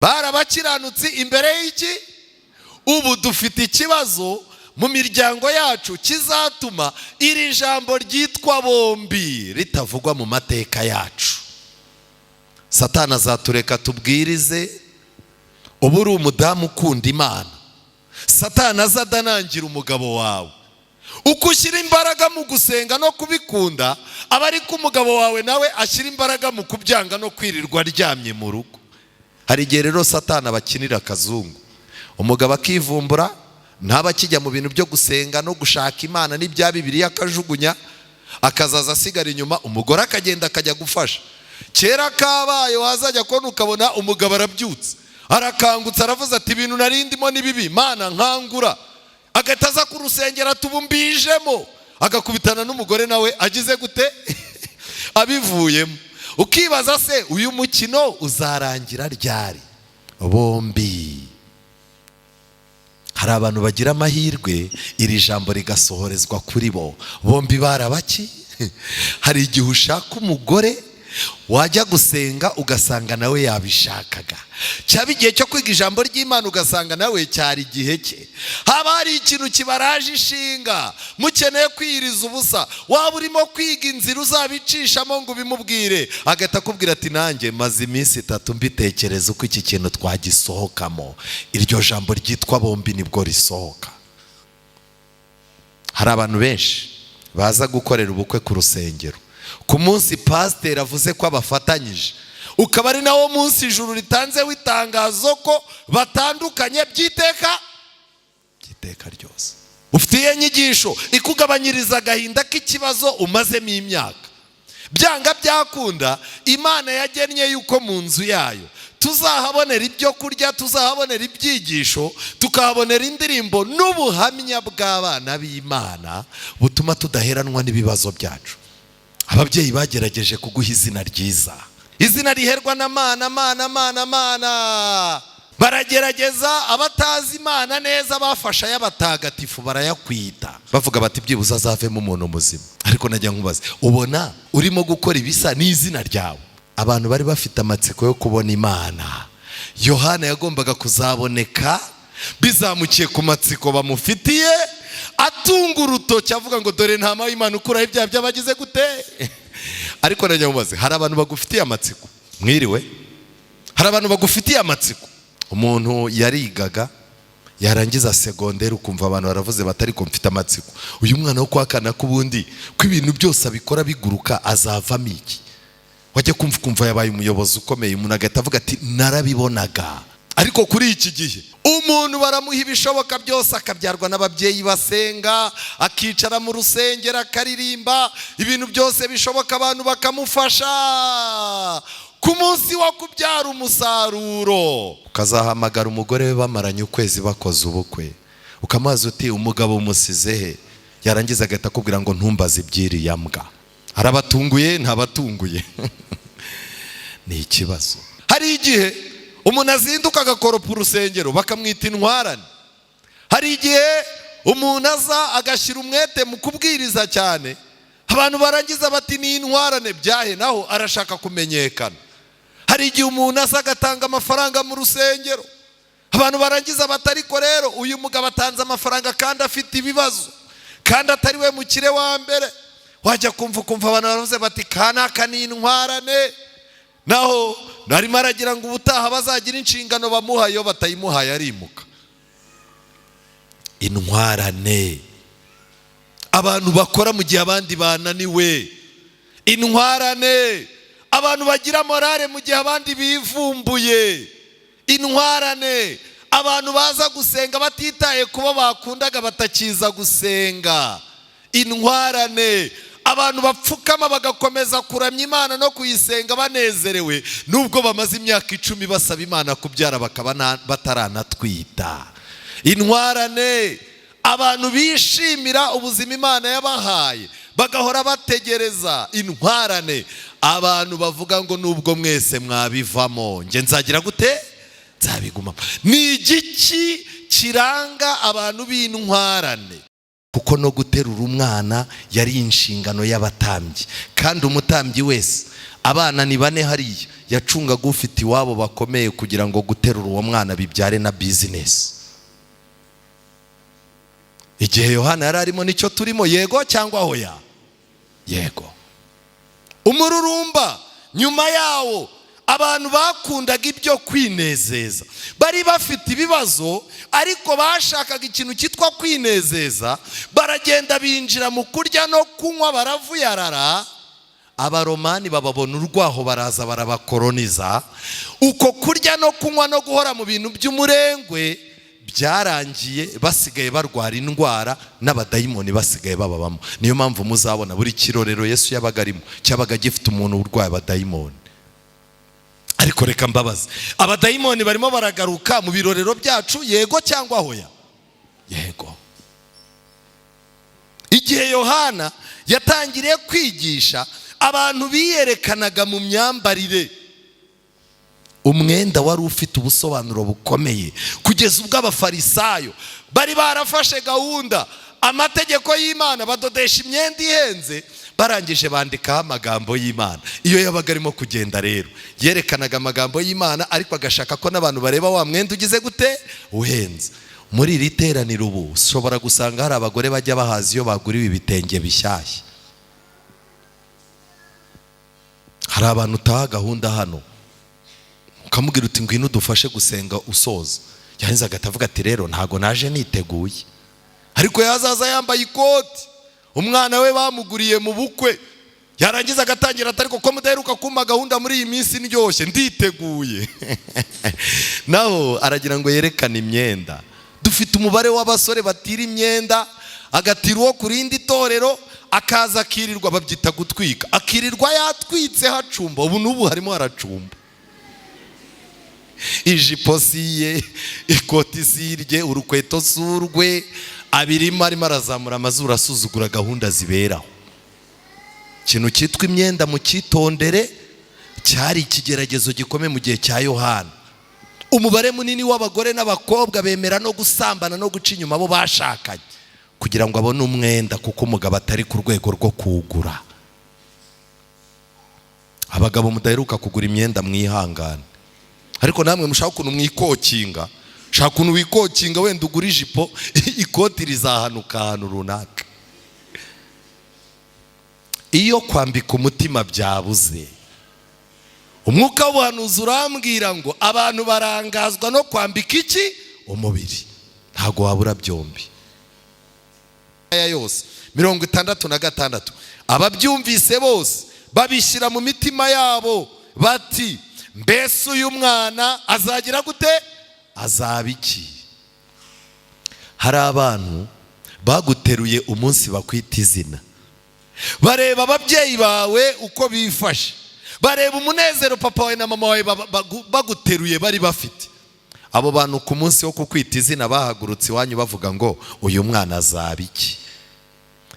barabakiranutsi imbere y'iki? Ubu dufite ikibazo mu miryango yacu kizatuma iri jambo ryitwa bombi ritavugwa mu mateka yacu. Satani azatureka tubwirize, ubu uri umudamu ukunda Imana, Satani azadanangira umugabo wawe. Uko ushyira imbaraga mu gusenga no kubikunda, aba ariko umugabo wawe nawe ashyira imbaraga mu kubyanga no kwirirwa aryamye mu rugo. Hari igihe rero Satani abakinira akazungu, umugabo akivumbura, ntaba akijya mu bintu byo gusenga no gushaka Imana n'ibya Bibiliya akajugunya, akazaza asigara inyuma, umugore akagenda akajya gufasha. Kera kabaye wazajya kubona ukabona umugabo arabyutse, arakangutse, aravuze ati ibintu narindimo ni bibi, Mana nkangura. Agahita aza ku rusengero tubumbijemo, agakubitana n'umugore nawe agize gute? Abivuyemo. Ukibaza se uyu mukino uzarangira ryari? Bombi. Hari abantu bagira amahirwe iri jambo rigasohorezwa kuri bo. Bombi barabaki? Hari igihe ushaka umugore wajya gusenga ugasanga nawe yabishakaga, cyaba igihe cyo kwiga ijambo ry'Imana ugasanga nawe cyari igihe cye. Haba hari ikintu kibaraje ishinga, mukeneye kwiriza ubusa, waba urimo kwiga inzira uzabicishamo ngo bimubwire, agahita akubwira ati nanjye maze iminsi 3 mbitekereza uko iki kintu twagisohokamo. Iryo jambo ryitwa bombi nibwo risohoka. Hari abantu benshi baza gukorera ubukwe ku rusengero, ku munsi pasiteri avuze ko abafatanyije, ukaba ari nawo munsi ijuru ritanzeho itangazo ko batandukanye by'iteka ryose. Ufitiye inyigisho ikugabanyiriza agahinda k'ikibazo umazemo imyaka. Byanga byakunda, Imana yagennye yuko mu nzu yayo tuzahabonera ibyo kurya, tuzahabonera ibyigisho, tukahabonera indirimbo n'ubuhamya bw'abana b'Imana butuma tudaheranwa n'ibibazo byacu. Ababyeyi bagerageje kuguha izina ryiza, izina riherwa na Mana. Baragerageza, abatazi Imana neza bafasha y'abatagatifu barayakwita, bavuga bati byibuze azavemo umuntu muzima. Ariko najya nkubaza, ubona urimo gukora ibisa n'izina ryawe? Abantu bari bafite amatsiko yo kubona Imana. Yohana yagombaga kuzaboneka bizamukiye ku matsiko bamufitiye, atunga urutoki avuga ngo dore ntama w'Imana ukuraho ibyaha by'abagize gute. Ariko najya mubaze, hari abantu bagufitiye amatsiko? Mwiriwe? Hari abantu bagufitiye amatsiko? Umuntu yarigaga yarangiza segonderi ukumva abantu baravuze batari ko mfite amatsiko, uyu mwana wo kwakana kubundi ko ibintu byose abikora biguruka azavamo iki? Wajya kumva yabaye umuyobozi ukomeye, umuntu agahita avuga ati narabibonaga. Ariko kuri iki gihe umuntu baramuha ibishoboka byose, akabyarwa n'ababyeyi basenga, akicara mu rusengero akaririmba, ibintu byose bishoboka abantu bakamufasha. Ku munsi wo kubyara umusaruro ukazahamagara umugore we bamaranye ukwezi bakoze ubukwe, ukamaze uti umugabo umusize he? Yarangiza agahita akubwira ngo ntumbaze ibyiriya mbwa. Arabatunguye ntabatunguye? Ni ikibazo. Hari igihe umuntu azinduka agakoropa urusengero bakamwita intwarane. Hari igihe umuntu aza agashyira umwete mu kubwiriza cyane, abantu barangiza bati ni intwarane, byahe naho arashaka kumenyekana. Hari igihe umuntu aza agatanga amafaranga mu rusengero, abantu barangiza batari ko rero uyu mugabo atanze amafaranga kandi afite ibibazo, kandi atari we mukire wa mbere. Wajya kumva abantu baravuze bati kanaka ni intwarane, naho narimo aragira ngo ubutaha bazagira inshingano bamuha, iyo batayimuhaye arimuka. Intwarane, abantu bakora mu gihe abandi bananiwe. Intwarane, abantu bagira morale mu gihe abandi bivumbuye. Intwarane, abantu baza gusenga batitaye kuba bakundaga batakiza gusenga. Intwarane, abantu bapfukama bagakomeza kuramya Imana no kuyisenga banezerewe, nubwo bamaze imyaka 10 basaba Imana kubyara bakaba bataranatwita. Intwarane, abantu bishimira ubuzima Imana yabahaye bagahora bategereza. Intwarane, abantu bavuga ngo nubwo mwese mwabivamo nge nzagira gute, nzabigumamo. Ni igiki kiranga abantu b'intwarane? Kuko no guterura umwana yari inshingano y'abatambyi, kandi umutambyi wese abana ni 4 hariya, yacungaga ufite iwabo bakomeye kugira ngo guterura uwo mwana bibyare na business. Igihe Yohana yari arimo nicyo turimo, yego cyangwa hoya? Yego. Umururumba nyuma yawo abantu bakundaga ibyo kwinezeza, bari bafite ibibazo ariko bashakaga ikintu cyitwa kwinezeza, baragenda binjira mu kurya no kunywa baravuyarara. Abaromani bababona urwaho baraza barabakoloniza. Uko kurya no kunywa no guhora mu bintu by'umurengwe byarangiye basigaye barwara indwara, n'abadayimoni basigaye bababamo. Niyo mpamvu muzabona buri kirorero Yesu yabaga arimo cyabaga gifite umuntu urwaye abadayimoni. Ariko reka mbabaze, abadayimoni barimo baragaruka mu birorero byacu, yego cyangwa hoya? Yego. Igihe Yohana yatangiriye kwigisha, abantu biyerekanaga mu myambarire. Umwenda wari ufite ubusobanuro bukomeye, kugeza ubwo abafarisayo bari barafashe gahunda, amategeko y'Imana badodesha imyenda ihenze, barangije bandikaho amagambo y'Imana. Iyo yabaga arimo kugenda rero yerekanaga amagambo y'Imana, ariko agashaka ko n'abantu bareba wa mwenda ugize gute uhenze. Muri iri teraniro ubu ushobora gusanga hari abagore bajya bahaza iyo baguriwe ibitenge bishyashya. Hari abantu utaha gahunda hano ukamubwira uti ngwino udufashe gusenga usoza, yahinze agatavuga ati rero ntago naje niteguye, ariko yazaza yambaye ikoti, umwana we bamuguriye mu bukwe, yarangiza agatangira ati ariko ko mudaheruka kumpa gahunda muri iyi minsi ndyoshye nditeguye. Naho aragira ngo yerekane imyenda. Dufite umubare w'abasore batira imyenda, agatira uwo ku rindi torero, akaza akirirwa, babyita gutwika, akirirwa yatwitse hacumba. Ubu n'ubu harimo haracumba. Ijipo siye, ikoti sirye, urukweto surwe, abirimo arimo arazamura amazuru asuzugura gahunda ziberaho. Ikintu cyitwa imyenda mu cyitondere, cyari ikigeragezo gikomeye mu gihe cya Yohana. Umubare munini w'abagore n'abakobwa bemera no gusambana no guca inyuma abo bashakanye kugira ngo abone umwenda, kuko umugabo atari ku rwego rwo kuwugura. Abagabo mudaheruka kugura imyenda mwihangane, ariko namwe mushaka ukuntu mwikokinga, shaka ukuntu wikokinga, wenda ugura ijipo ikoti rizahanuka ahantu runaka. Iyo kwambika umutima byabuze, umwuka w'ubuhanuzi urambwira ngo abantu barangazwa no kwambika iki? Umubiri. Ntago wabura byombi. Aya yose 66 ababyumvise bose babishyira mu mitima yabo bati, mbese uyu mwana azagira gute? Azaba iki? Hari abantu baguteruye umunsi bakwita izina, bareba ababyeyi bawe uko bifashe, bareba umunezero papa wawe na mama wawe baguteruye bari bafite. Abo bantu ku munsi wo kukwita izina bahagurutse iwanyu bavuga ngo uyu mwana azaba iki?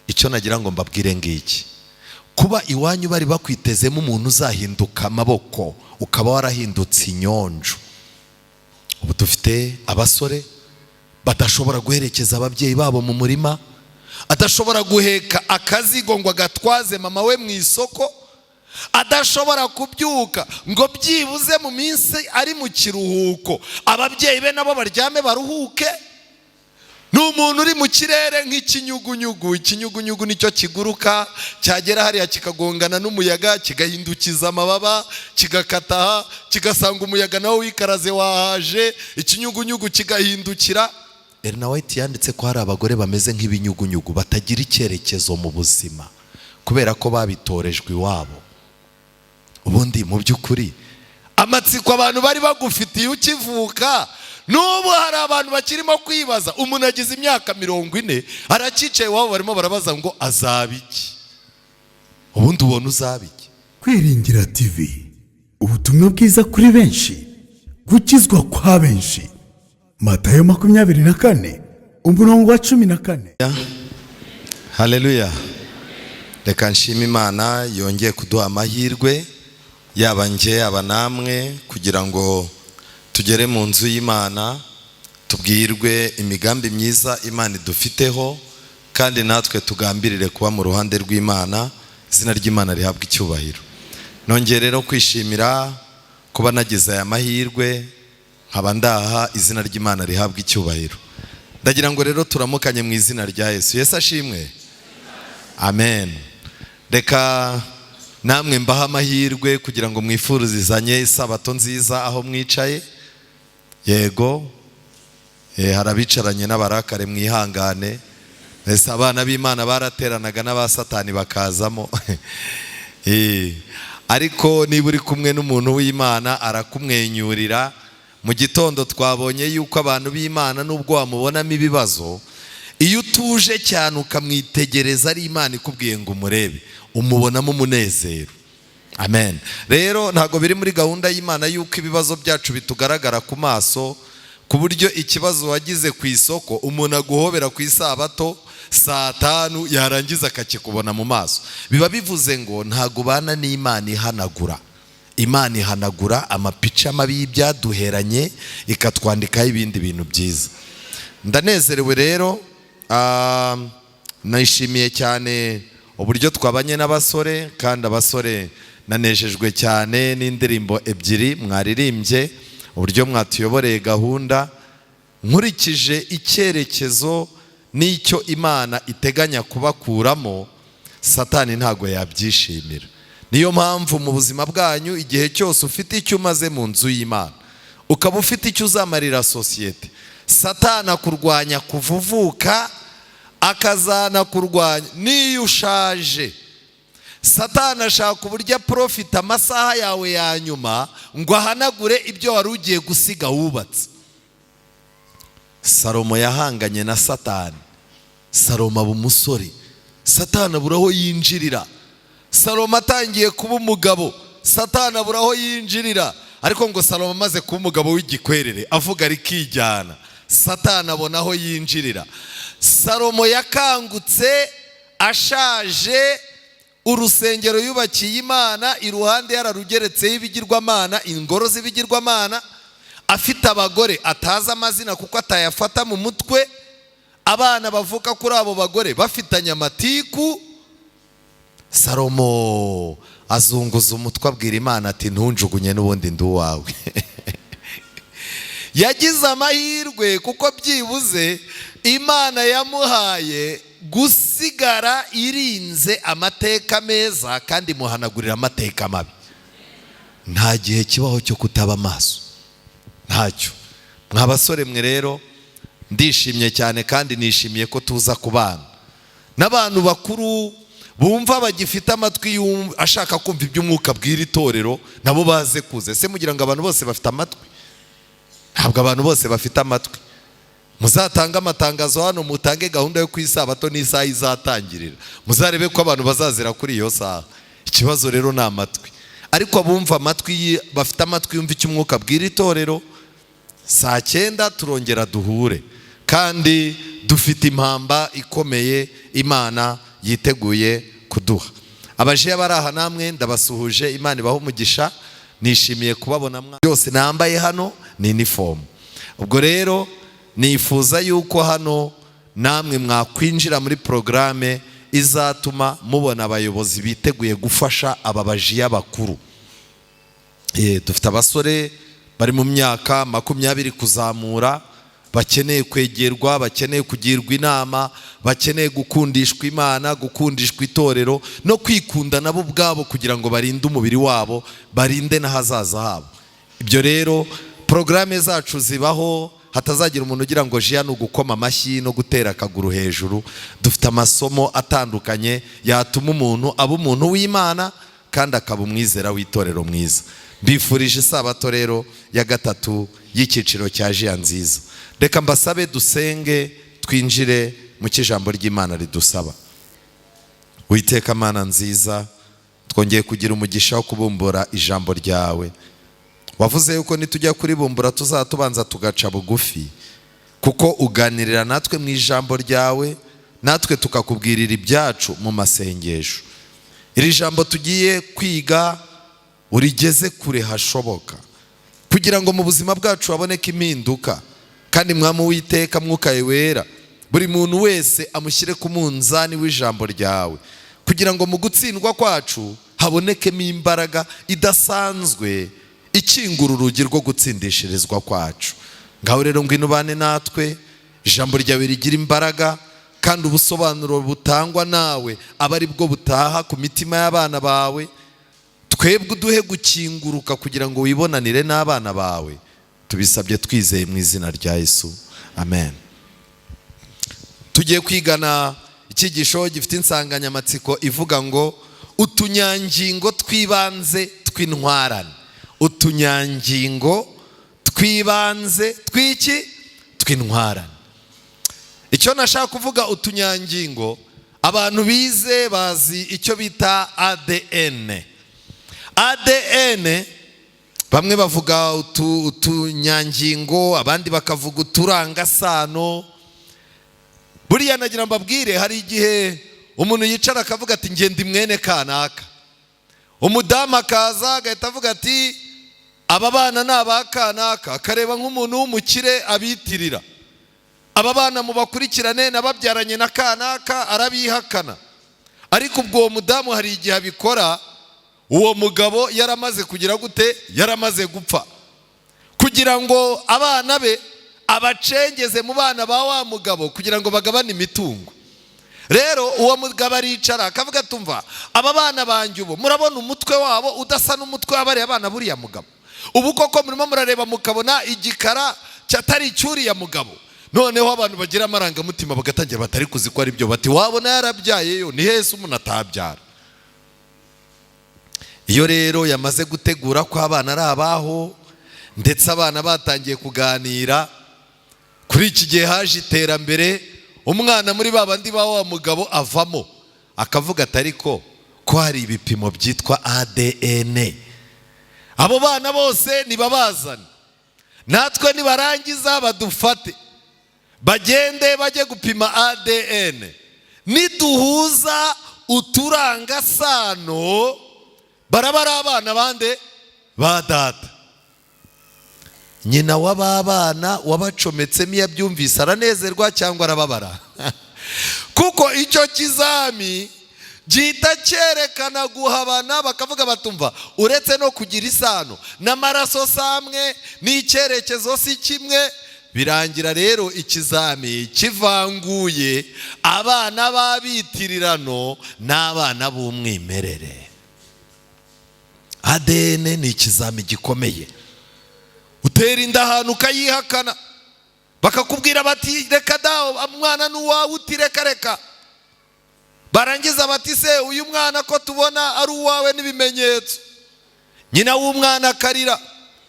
Icyo nagira ngo mbabwire ngiki, kuba iwanyu bari bakwitezemo umuntu uzahinduka amaboko, ukaba warahindutse inyonjo. Ubu dufite abasore badashobora guherekeza ababyeyi babo mu murima, adashobora guheka akazigo ngo agatwaze mama we mu isoko, adashobora kubyuka ngo byibuze mu minsi ari mu kiruhuko ababyeyi be nabo baryame baruhuke. Ni umuntu uri mu kirere nk'ikinyugunyugu. Ikinyugunyugu nicyo kiguruka, cyagera hariya kikagongana n'umuyaga, kigahindukiza amababa, kigakataha, kigasanga umuyaga nawe wikaraze wahaje, ikinyugunyugu kigahindukira. Ellen White yanditse ko hari abagore bameze nk'ibinyugunyugu, batagira icyerekezo mu buzima kubera ko babitorejwe iwabo. Ubundi mu by'ukuri amatsiko abantu bari bagufitiye ukivuka, n'ubu hari abantu bakirimo kwibaza. Umuntu agize imyaka 40 aracicaye iwabo barimo barabaza ngo azaba iki? Ubundi ubona uzaba iki? Kwiringira TV, ubutumwa bwiza kuri benshi, gukizwa kwa benshi. Matayo 24 umurongo wa 14. Haleluya. Reka nshime Imana yongeye kuduha amahirwe, yaba nje yaba namwe, kugira ngo tugere mu nzu y'Imana, tubwirwe imigambi myiza Imana idufiteho, kandi natwe tugambirire kuba mu ruhande rw'Imana, izina ry'Imana rihabwa icyubahiro. nongeye rero kwishimira kuba nagize aya mahirwe nkaba ndaha izina ry'Imana rihabwa icyubahiro. Ndagira ngo rero turamukanye mu izina rya Yesu. Yesu ashimwe. Amen. Reka namwe mbaha amahirwe kugira ngo mwifuruzizanye isabato nziza aho mwicaye. Yego, hari abicaranye n'abarakare mwihangane. Ese abana b'Imana barateranaga n'abasatani bakazamo. Ariko niba uri kumwe n'umuntu w'Imana arakumwenyurira. Mu gitondo twabonye yuko abantu b'Imana nubwo wamubonamo ibibazo, iyo utuje cyane ukamwitegereza ari Imana ikubwiye ngo umurebe, umubonamo umunezero. Amen. Rero ntago biri muri gahunda y'Imana yuko ibibazo byacu bitugaragara ku maso, ku buryo ikibazo wagize ku isoko umuntu aguhobera ku isabato saa 5 yarangiza akakikubona mu maso. Biba bivuze ngo ntago bana n'Imana ihanagura. Imana ihanagura amapica mabi y'ibyaduheranye ikatwandikaho ibindi bintu byiza. Ndanezerewe rero, nishimiye cyane uburyo twabanye n'abasore, kandi abasore nanejejwe cyane n'indirimbo ebyiri mwaririmbye, uburyo mwatuyoboreye gahunda. Nkurikije icyerekezo n'icyo Imana iteganya kubakuramo, Satani ntago yabyishimira. Niyo mpamvu mu buzima bwanyu igihe cyose ufite icyo umaze mu nzu y'Imana, ukaba ufite icyo uzamarira sosiyete, Satani akurwanya kuvuvuka, akazana kurwanya niyo ushaje. Satani ashaka uburyo profita amasaha yawe ya nyuma ngo ahanagure ibyo wari ugiye gusiga wubatse. Salomo yahanganye na Satani. Salomo aba umusore, Satani abura aho yinjirira. Salomo atangiye kuba umugabo, Satani abura aho yinjirira. Ariko ngo Salomo amaze kuba umugabo w'igikwerere, avuga rikijyana, Satani abona aho yinjirira. Salomo yakangutse ashaje, urusengero yubakiye Imana iruhande yararugeretseho ibigirwamana, ingoro z'ibigirwamana, afite abagore atazi amazina kuko atayafata mu mutwe, abana bavuka kuri abo bagore bafitanye amatiku. Salomo azunguza umutwe abwira Imana ati ntunjugunye n'ubundi ndi uwawe. Yagize amahirwe kuko byibuze Imana yamuhaye gusigara irinze amateka meza kandi muhanagurira amateka mabi. Nta gihe kibaho cyo kutaba amaso, ntacyo. Mwabasore mwe rero ndishimye cyane kandi nishimiye ko tuza kubana n'abantu bakuru bumva bagifite amatwi ashaka kumva iby'umwuka bw'iri torero, nabo baze kuze. Se mugira ngo abantu bose bafite amatwi? Ntabwo abantu bose bafite amatwi. Muzatanga amatangazo hano, mutange gahunda yo kwisabato n'isaha izatangirira, muzarebe ko abantu bazazira kuri iyo saha. Ikibazo rero ni amatwi. Ariko abumva amatwi, bafite amatwi yumva icy'umwuka bw'iri torero, saa 9 turongera duhure, kandi dufite impamba ikomeye Imana yiteguye kuduha. Abaje bari aha namwe ndabasuhuje, Imana ibaho umugisha. Nishimiye kubabona byose nambaye hano ni uniform. Ubwo rero nifuza yuko hano namwe mwakwinjira muri programme izatuma mubona abayobozi biteguye gufasha aba bajiya bakuru. Dufite abasore bari mu myaka 20 kuzamura, bakeneye kwegerwa, bakeneye kugirwa inama, bakeneye gukundishwa Imana, gukundishwa itorero no kwikunda nabo ubwabo kugira ngo barinde umubiri wabo, barinde n'ahazaza habo. Ibyo rero programme zacu zibaho, hatazagira umuntu ugira ngo jiya no gukoma amashyi no gutera akaguru hejuru. Dufite amasomo atandukanye yatuma umuntu aba umuntu w'Imana kandi akaba umwizera w'itorero mwiza. Mbifurije isabato rero ya gatatu y'ikiciro cya jiya nziza. Reka mbasabe dusenge twinjire mu kijambo ry'Imana ridusaba. Uwiteka Mana nziza, twongeye kugira umugisha wo kubumbura ijambo ryawe. Wavuze yuko nitujya kuribumbura tuzatubanza tugaca bugufi, kuko uganirira natwe mu ijambo ryawe, natwe tukakubwirira ibyacu mu masengesho. Iri jambo tugiye kwiga urigeze kure hashoboka, kugira ngo mu buzima bwacu haboneke impinduka. Kandi Mwami Uwiteka, Mwuka wera, buri muntu wese amushyire ku munzani w'ijambo ryawe, kugira ngo mu gutsindwa kwacu habonekemo imbaraga idasanzwe ikingura urugi rwo gutsindishirizwa kwacu. Ngaho rero ngwino ubane natwe, ijambo ryawe rigira imbaraga, kandi ubusobanuro butangwa nawe aba ari bwo butaha ku mitima y'abana bawe. Twebwe uduhe gukinguruka kugira ngo wibonanire n'abana bawe, tubisabye twizeye mu izina rya Yesu, amen. Tugiye kwigana icyigisho gifite insanganyamatsiko ivuga ngo utunyangingo twibanze tw'intwarane. Utunyangingo twibanze tw'iki? Tw'intwarane. Icyo nashaka kuvuga utunyangingo, abantu bize bazi icyo bita ADN. ADN bamwe bavuga utunyangingo, abandi bakavuga uturangasano. Buriya nagira mbabwire, hari igihe umuntu yicara akavuga ati njye ndi mwene kanaka. Umudamu akaza agahita avuga ati aba bana ni aba kanaka, akareba nk'umuntu w'umukire abitirira. Aba bana mubakurikirane nababyaranye na kanaka, arabihakana. Ariko ubwo uwo mudamu hari igihe abikora, uwo mugabo yaramaze kugira gute? Yaramaze gupfa. Kugira ngo abana be abacengeze mu bana ba wa mugabo kugira ngo bagabane imitungo. Rero uwo mugabo aricara akavuga tumva, aba bana banjye ubu murabona umutwe wabo udasa n'umutwe w'abariya bana buriya mugabo. Ubu koko murimo murareba mukabona igikara cyatari icyuriya mugabo. Noneho abantu bagira amarangamutima bagatangira batari kuzi ko ari byo, bati wabona yarabyayeyo ni hese umuntu atabyara. Iyo rero yamaze gutegura ko abana ari abaho, ndetse abana batangiye kuganira, kuri iki gihe haje iterambere, umwana muri babandi ba wa mugabo avamo akavuga ati ariko ko hari ibipimo byitwa ADN, abo bana bose nibabazane, natwe nibarangiza badufate bagende bajye gupima ADN, niduhuza uturangasano baraba ari abana bande? Ba data. Nyina w'ababana wabacometsemo iyo abyumvise aranezerwa cyangwa arababara? Kuko icyo kizami gihita cyerekana guhabana, bakavuga batumva uretse no kugira isano n'amaraso samwe n'icyerekezo si kimwe. Birangira rero ikizami kivanguye abana babitirirano n'abana b'umwimerere. ADN ni ikizami gikomeye. Utera inda ahantu ukayihakana, bakakubwira bati reka daho umwana n'uwawe, uti reka reka. Barangiza bati se uyu mwana ko tubona ari uwawe n'ibimenyetso. Nyina w'umwana akarira,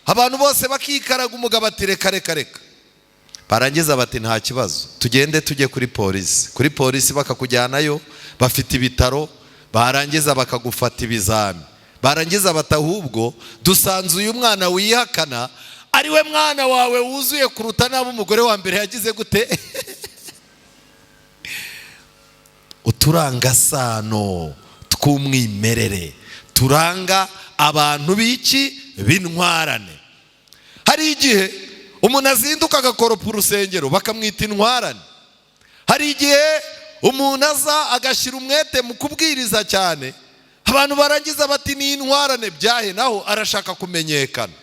abantu bose bakikaraga, umugabo ati reka reka reka. Barangiza bati nta kibazo, tugende tujye kuri polisi. Kuri polisi bakakujyanayo, bafite ibitaro. Barangiza bakagufata ibizami. Barangiza bati ahubwo dusanze uyu mwana wihakana ari we mwana wawe wuzuye kuruta n'abo umugore wa mbere yagize gute? Uturangasano tw'umwimerere turanga abantu b'iki? B'intwarane. Hari igihe umuntu azinduka agakoropa urusengero bakamwita intwarane. Hari igihe umuntu aza agashyira umwete mu kubwiriza cyane, abantu barangiza bati ni intwarane, byahe naho arashaka kumenyekana.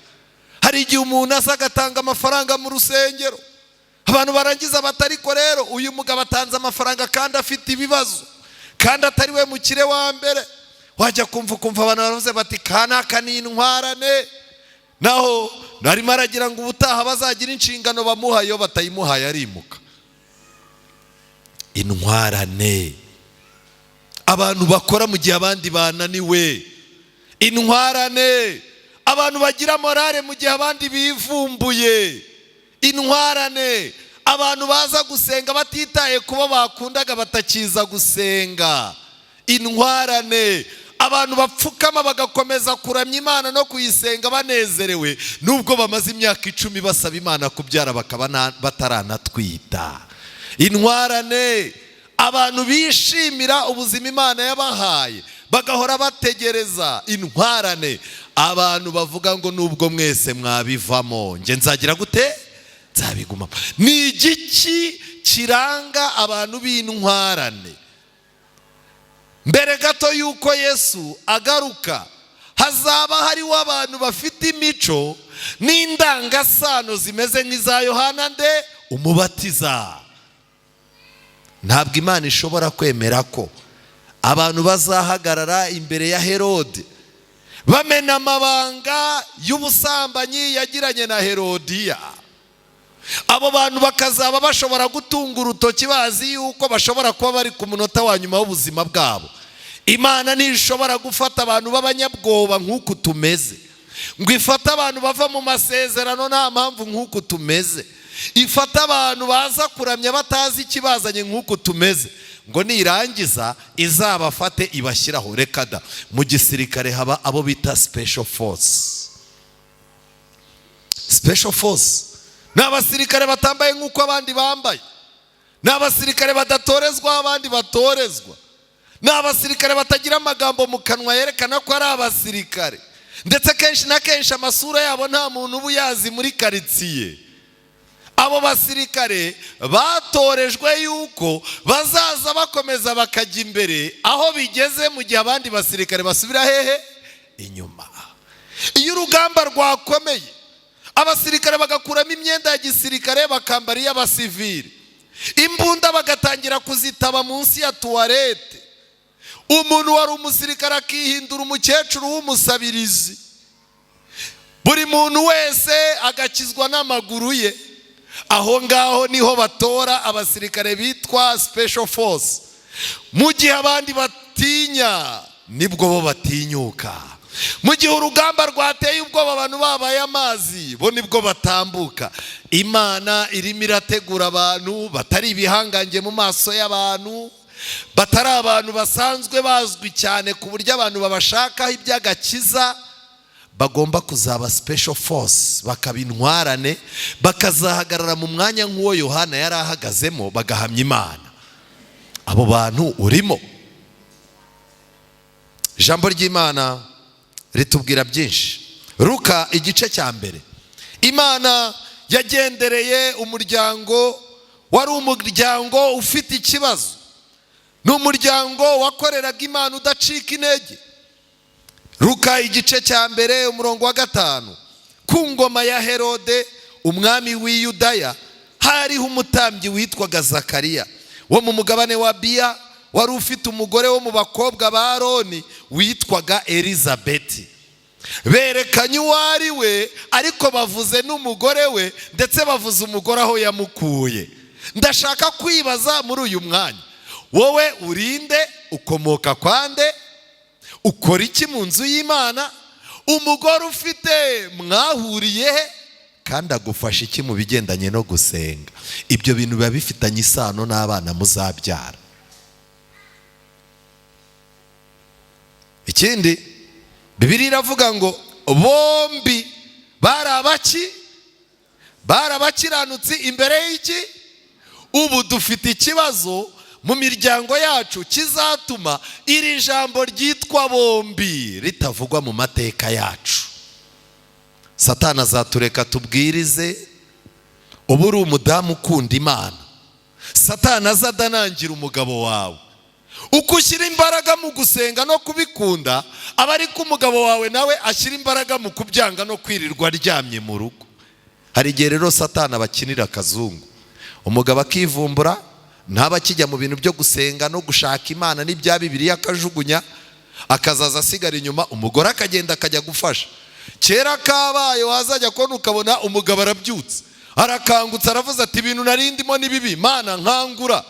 Hari igihe umuntu aza agatanga amafaranga mu rusengero, abantu barangiza bati ariko rero uyu mugabo atanze amafaranga kandi afite ibibazo, kandi atari we mukire wa mbere. Wajya kumva abantu baravuze bati kanaka ni intwarane, naho narimo aragira ngo ubutaha bazagira inshingano bamuha, iyo batayimuhaye arimuka. Intwarane, abantu bakora mu gihe abandi bananiwe. Intwarane, abantu bagira morale mu gihe abandi bivumbuye. Intwarane, abantu baza gusenga batitaye kuba bakundaga batakiza gusenga. Intwarane, abantu bapfukama bagakomeza kuramya Imana no kuyisenga banezerewe nubwo bamaze imyaka 10 basaba Imana kubyara bakaba bataranatwita. Intwarane, abantu bishimira ubuzima Imana yabahaye bagahora bategereza. Intwarane, abantu bavuga ngo nubwo mwese mwabivamo nge nzagira gute? Nzabiguma. Ni igiki kiranga abantu b'intwarane? mbere gato yuko Yesu agaruka hazaba hariho abantu bafite imico n'indangasano zimeze nk'iza Yohana umubatiza. Ntabwo Imana ishobora kwemera ko abantu bazahagarara imbere ya Herode bamena amabanga y'ubusambanyi yagiranye na Herodiya. Abo bantu bakazaba bashobora gutunga urutoki bazi yuko bashobora kuba bari ku munota wa nyuma w'ubuzima bwabo. Imana ntishobora gufata abantu b'abanyabwoba nk'uko tumeze, ngo ifate abantu bava mu masezerano nta mpamvu nk'uko tumeze, ifate abantu baza kuramya batazi ikibazanye nk'uko tumeze, ngo nirangiza izabafate ibashyiraho. Reka da, mu gisirikare haba abo bita special force. Special force ni abasirikare batambaye nk'uko abandi bambaye, ni abasirikare badatorezwa abandi batorezwa, ni abasirikare batagira amagambo mu kanwa yerekana ko ari abasirikare, ndetse kenshi na kenshi amasura yabo nta muntu uba uyazi muri karitsiye. Abo basirikare batorejwe yuko bazaza bakomeza bakajya imbere aho bigeze, mu gihe abandi basirikare basubira hehe? Inyuma. Iyo urugamba rwakomeye, abasirikare bagakuramo imyenda ya gisirikare bakambara iy'abasivili, imbunda bagatangira kuzitaba munsi ya tuwarete, umuntu wari umusirikare akihindura umukecuru w'umusabirizi, buri muntu wese agakizwa n'amaguru ye. Aho ngaho niho batora abasirikare bitwa special force. Mu gihe abandi batinya, nibwo bo batinyuka. Mu gihe urugamba rwateye ubwoba abantu babaye amazi, bo nibwo batambuka. Imana irimo irategura abantu batari ibihangange mu maso y'abantu, batari abantu basanzwe bazwi cyane ku buryo abantu babashakaho iby'agakiza. Bagomba kuzaba special force, bakaba intwarane, bakazahagarara mu mwanya nk'uwo Yohana yari ahagazemo, bagahamya Imana. Abo bantu urimo. Ijambo ry'Imana ritubwira byinshi. Luka igice cya mbere, Imana yagendereye umuryango wari umuryango ufite ikibazo, ni umuryango wakoreraga Imana udacika intege. Luka igice cya mbere umurongo wa 5, ku ngoma ya Herode umwami w'i Yudaya hariho umutambyi witwaga Zakariya wo mu mugabane wa Biya, wari ufite umugore wo mu bakobwa ba Aroni witwaga Elizabeti. Berekanye uwo ari we, ariko bavuze n'umugore we, ndetse bavuze umugore aho yamukuye. Ndashaka kwibaza muri uyu mwanya, wowe urinde? Ukomoka kwande? Ukora iki mu nzu y'Imana? Umugore ufite mwahuriye he? Kandi agufasha iki mu bigendanye no gusenga? Ibyo bintu biba bifitanye isano n'abana muzabyara. Ikindi, Bibiliya iravuga ngo bombi barabakiranutsi imbere y'iki? Ubu dufite ikibazo mu miryango yacu kizatuma iri jambo ryitwa bombi ritavugwa mu mateka yacu. Satani azatureka tubwirize, ubu uri umudamu ukunda Imana, Satani azadanangira umugabo wawe. Uko ushyira imbaraga mu gusenga no kubikunda, aba ariko umugabo wawe nawe ashyira imbaraga mu kubyanga no kwirirwa aryamye mu rugo. Hari igihe rero Satani abakinira akazungu, umugabo akivumbura, ntaba akijya mu bintu byo gusenga no gushaka Imana n'ibya Bibiliya, akajugunya, akazaza asigara inyuma, umugore akagenda akajya gufasha. Kera kabaye wazajya kubona ukabona umugabo arabyutse, arakangutse, aravuze ati ibintu narindimo ni bibi, Mana nkangura.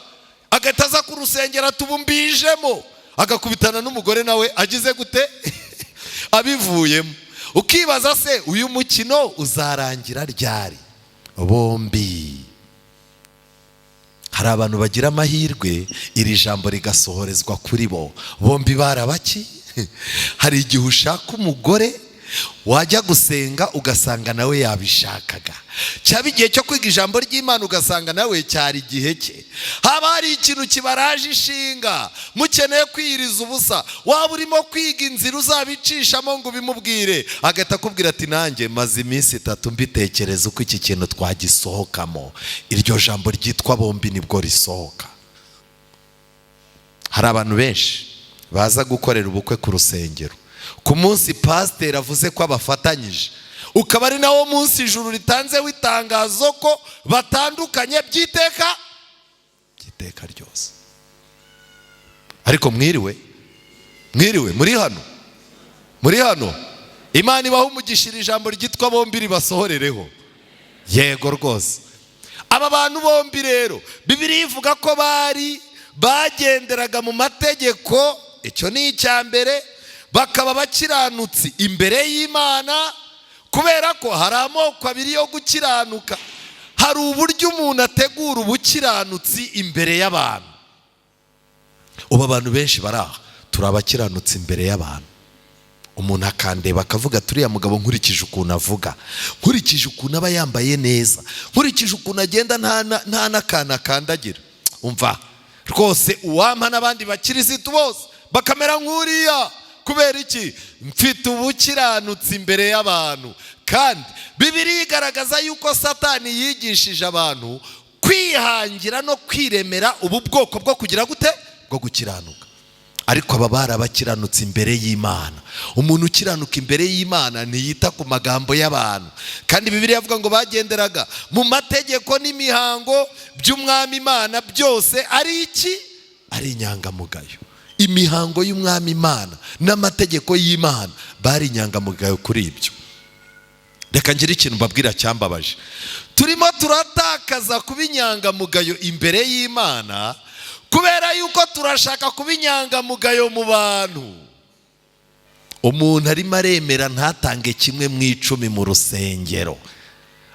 Agahita aza ku rusengero atubumbijemo, agakubitana n'umugore nawe agize gute? Abivuyemo. Ukibaza se uyu mukino uzarangira ryari? Bombi. Hari abantu bagira amahirwe iri jambo rigasohorezwa kuri bo. Bombi barabaki? Hari igihe ushaka umugore wajya gusenga ugasanga nawe yabishakaga, cyaba igihe cyo kwiga ijambo ry'Imana ugasanga nawe cyari igihe cye. Haba hari ikintu kibaraje ishinga, mukeneye kwiyiriza ubusa, waba urimo kwiga inzira uzabicishamo ngo bimubwire, agahita akubwira ati nanjye maze iminsi 3 mbitekereza uko iki kintu twagisohokamo. Iryo jambo ryitwa bombi nibwo risohoka. Hari abantu benshi baza gukorera ubukwe ku rusengero, ku munsi pasiteri avuze ko abafatanyije, ukaba ari nawo munsi ijuru ritanzeho itangazo ko batandukanye by'iteka ryose. ariko mwiriwe muri hano Imana ibaha umugisha, ijambo ryitwa bombi ribasohorereho. Yego rwose. Aba bantu bombi rero Bibiliya ivuga ko bagenderaga mu mategeko, icyo ni icya mbere, bakaba bakiranutsi imbere y'Imana, kubera ko hari amoko abiri yo gukiranuka. Hari uburyo umuntu ategura ubukiranutsi imbere y'abantu. Ubu abantu benshi baraha turi abakiranutsi imbere y'abantu. Umuntu akandeba akavuga turiya mugabo nkurikije ukuntu avuga, nkurikije ukuntu aba yambaye neza, nkurikije ukuntu agenda nta n'akantu akandagira, umva rwose uwampa n'abandi bakirisitu bose bakamera nk'uriya. Kubera iki? Mfite ubukiranutsi imbere y'abantu. Kandi Bibiliya igaragaza yuko Satani yigishije abantu kwihangira no kwiremera ubu bwoko bwo kugira gute? Bwo gukiranuka. Ariko aba barabakiranutse imbere y'Imana. Umuntu ukiranuka imbere y'Imana ntiyita ku magambo y'abantu. Kandi Bibiliya ivuga ngo bagenderaga mu mategeko n'imihango by'umwami Imana, byose ari iki? Ari inyangamugayo. Imihango y'umwami Imana n'amategeko y'Imana bari inyangamugayo kuri ibyo. Reka ngire ikintu mbabwira cyambabaje. Turimo turatakaza kuba inyangamugayo imbere y'Imana kubera yuko turashaka kuba inyangamugayo mu bantu. Umuntu arimo aremera ntatange kimwe mu 10 mu rusengero,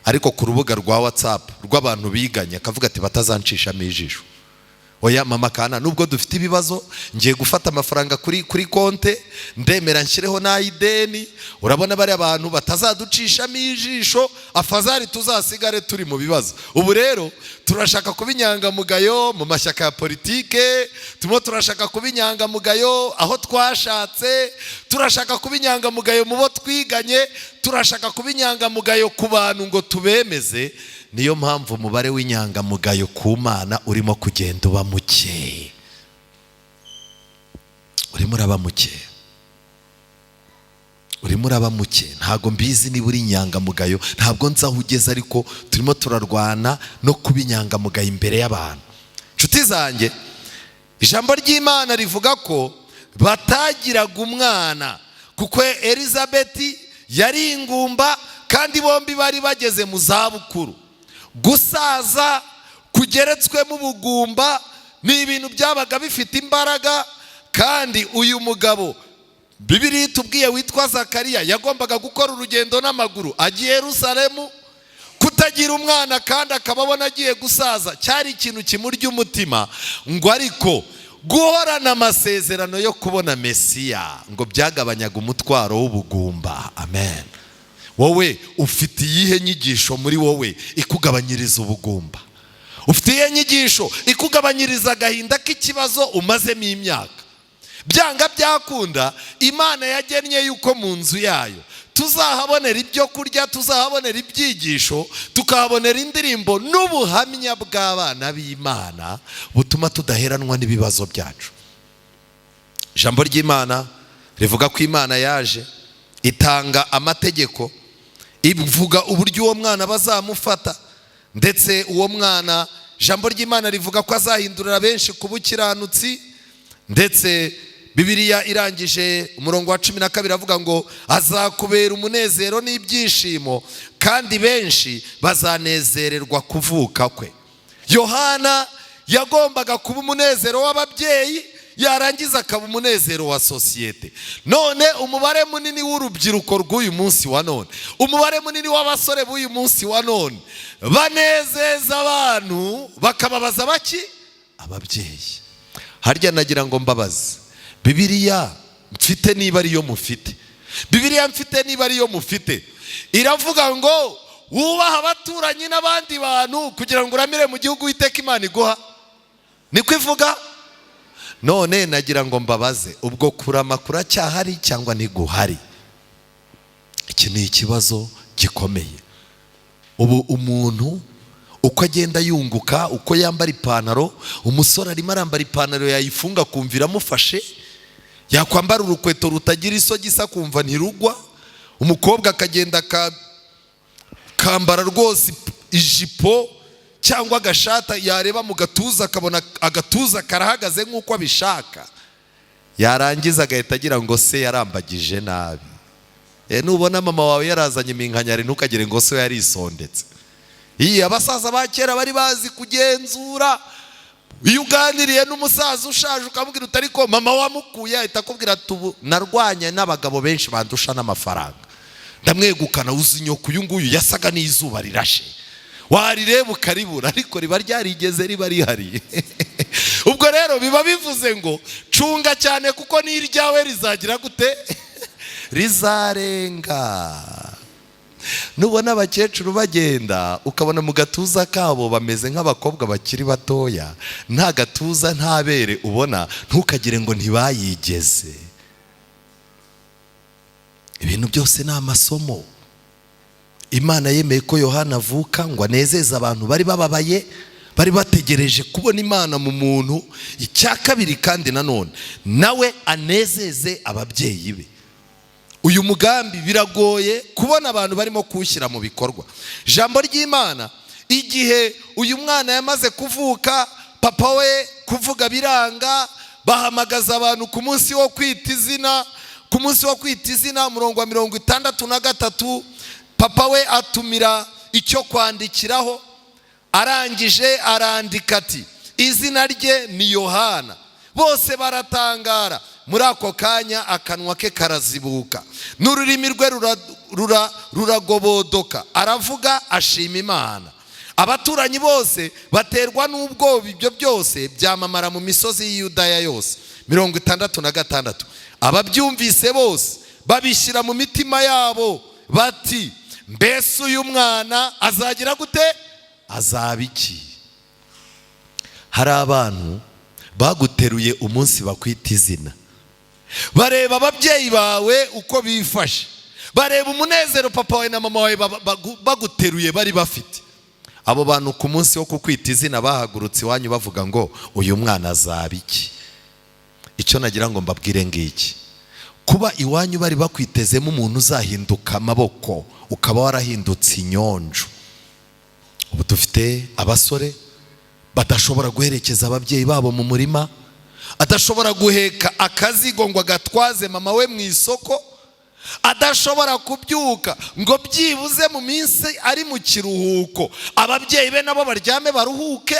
ariko ku rubuga rwa WhatsApp rw'abantu biganye akavuga ati batazanshishamo ijisho. Oya mama kana, nubwo dufite ibibazo ngiye gufata amafaranga kuri konte, ndemera nshyireho n'ayideni. Urabona bari abantu batazaducishamo ijisho, afazari tuzasigare turi mu bibazo. Ubu rero turashaka kuba inyangamugayo mu mashyaka ya politike, turashaka kuba inyangamugayo aho twashatse, turashaka kuba inyangamugayo mu bo twiganye, turashaka kuba inyangamugayo ku bantu ngo tubemeze. Niyo mpamvu umubare w'inyangamugayo ku Mana urimo kugenda uba muke. Urimo uraba muke. Ntago mbizi niba uri inyangamugayo, ntabwo nzi aho ugeze, ariko turimo turarwana no kuba inyangamugayo imbere y'abantu. Nshuti zanjye, ijambo ry'Imana rivuga ko batagiraga umwana kuko Elizabeti yari ingumba kandi bombi bari bageze mu zabukuru. Gusaza kugeretswemo ubugumba ni ibintu byabaga bifite imbaraga. Kandi uyu mugabo Bibiliya itubwiye witwa Zakariya yagombaga gukora urugendo n'amaguru agiye Yerusalemu. Kutagira umwana kandi akaba abona agiye gusaza cyari ikintu kimurya umutima. Ngo ariko guhorana amasezerano yo kubona Mesiya ngo byagabanyaga umutwaro w'ubugumba. Amen. Wowe ufite iyihe nyigisho muri wowe ikugabanyiriza ubugumba? Ufite iyihe nyigisho ikugabanyiriza agahinda k'ikibazo umazemo imyaka? Byanga byakunda, Imana yagennye yuko mu nzu yayo tuzahabonera ibyo kurya, tuzahabonera ibyigisho, tukahabonera indirimbo n'ubuhamya bw'abana b'Imana butuma tudaheranwa n'ibibazo byacu. Ijambo ry'Imana rivuga ko Imana yaje itanga amategeko, ivuga uburyo uwo mwana bazamufata, ndetse uwo mwana ijambo ry'Imana rivuga ko azahindurira benshi ku bukiranutsi. Ndetse Bibiliya irangije umurongo wa 12 avuga ngo azakubera umunezero n'ibyishimo, kandi benshi bazanezererwa kuvuka kwe. Yohana yagombaga kuba umunezero w'ababyeyi, yarangiza akaba umunezero wa sosiyete. None umubare munini w'urubyiruko rw'uyu munsi wa none, umubare munini w'abasore b'uyu munsi wa none banezeza abantu bakababaza baki? Ababyeyi. Harya nagira ngo mbabaze, Bibiliya mfite niba ariyo mufite, Bibiliya mfite niba ariyo mufite, iravuga ngo wubaha abaturanyi n'abandi bantu kugira ngo uramire mu gihugu Uwiteka Imana iguha. Niko ivuga? None nagira ngo mbabaze, ubwo kurama kuracyahari cyangwa ntiguhari? Iki ni ikibazo gikomeye. Ubu umuntu uko agenda yunguka, uko yambara ipantaro, umusore arimo arambara ipantaro yayifunga kumvira amufashe, yakwambara urukweto rutagira isogisi akumva ntirugwa, umukobwa akagenda akambara rwose ijipo cyangwa agashata, yareba mu gatuza akabona agatuza karahagaze nk'uko abishaka, yarangiza agahita agira ngo se yarambagije nabi. Nubona mama wawe yarazanye iminkanyari ntukagire ngo se yarisondetse. Abasaza ba kera bari bazi kugenzura. Iyo uganiriye n'umusaza ushaje ukamubwira uti ariko mama wamukuye, ahita akubwira ati ubu narwanye n'abagabo benshi bandusha n'amafaranga, ndamwegukana, uzi nyoko uyu nguyu yasaga n'izuba rirashe, warireba ukaribura ariko riba ryarigeze riba rihari. Ubwo rero biba bivuze ngo cunga cyane kuko n'iryawe rizagira gute? Rizarenga. Nubona abakecuru bagenda ukabona mu gatuza kabo bameze nk'abakobwa bakiri batoya, nta gatuza nta bere ubona, ntukagire ngo ntibayigeze. Ibintu byose ni amasomo. Imana yemeye ko Yohana avuka ngo anezeze abantu bari bababaye, bari bategereje kubona Imana mu muntu. Icya kabiri kandi nanone nawe anezeze ababyeyi be. Uyu mugambi biragoye kubona abantu barimo kuwushyira mu bikorwa. Ijambo ry'Imana, igihe uyu mwana yamaze kuvuka, papa we kuvuga biranga, bahamagaza abantu ku munsi wo kwita izina. Ku munsi wo kwita izina, umurongo wa 63, papa we atumira icyo kwandikiraho, arangije arandika ati izina rye ni Yohana. Bose baratangara. Muri ako kanya akanwa ke karazibuka, n'ururimi rwe ruragobodoka, aravuga ashima Imana. Abaturanyi bose baterwa n'ubwoba. Ibyo byose byamamara mu misozi y'Iyudaya yose. 66. Ababyumvise bose babishyira mu mitima yabo bati mbese uyu mwana azagira gute? Azaba iki? Hari abantu baguteruye umunsi bakwita izina, bareba ababyeyi bawe uko bifashe, bareba umunezero papa wawe na mama wawe baguteruye bari bafite. Abo bantu ku munsi wo kukwita izina bahagurutse iwanyu bavuga ngo uyu mwana azaba iki? Icyo nagira ngo mbabwire ngiki, kuba iwanyu bari bakwitezemo umuntu uzahinduka amaboko, ukaba warahindutse inyonjo. Ubu dufite abasore badashobora guherekeza ababyeyi babo mu murima, adashobora guheka akazigo ngo agatwaze mama we mu isoko, adashobora kubyuka ngo byibuze mu minsi ari mu kiruhuko ababyeyi be nabo baryame baruhuke.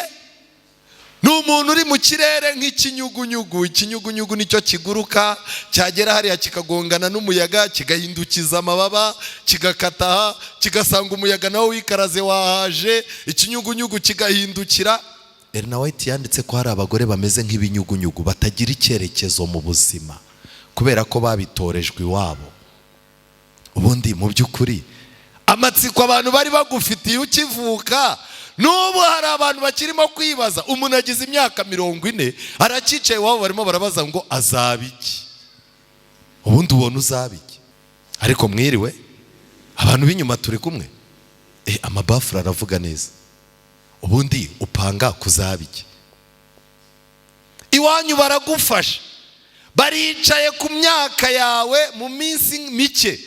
Ni umuntu uri mu kirere nk'ikinyugunyugu. Ikinyugunyugu nicyo kiguruka, cyagera hariya kikagongana n'umuyaga, kigahindukiza amababa, kigakataha, kigasanga umuyaga nawe wikaraze wahaje, ikinyugunyugu kigahindukira. Elena White yanditse ko hari abagore bameze nk'ibinyugunyugu batagira icyerekezo mu buzima kubera ko babitorejwe iwabo. Ubundi mu by'ukuri amatsiko abantu bari bagufitiye ukivuka, n'ubu hari abantu bakirimo kwibaza. Umuntu agize imyaka 40 aracicaye iwabo barimo barabaza ngo azaba iki? Ubundi ubona uzaba iki? Ariko mwiriwe abantu b'inyuma turi kumwe, amabafura aravuga neza. Ubundi upanga kuzaba iki? Iwanyu baragufasha, baricaye ku myaka yawe mu minsi mike,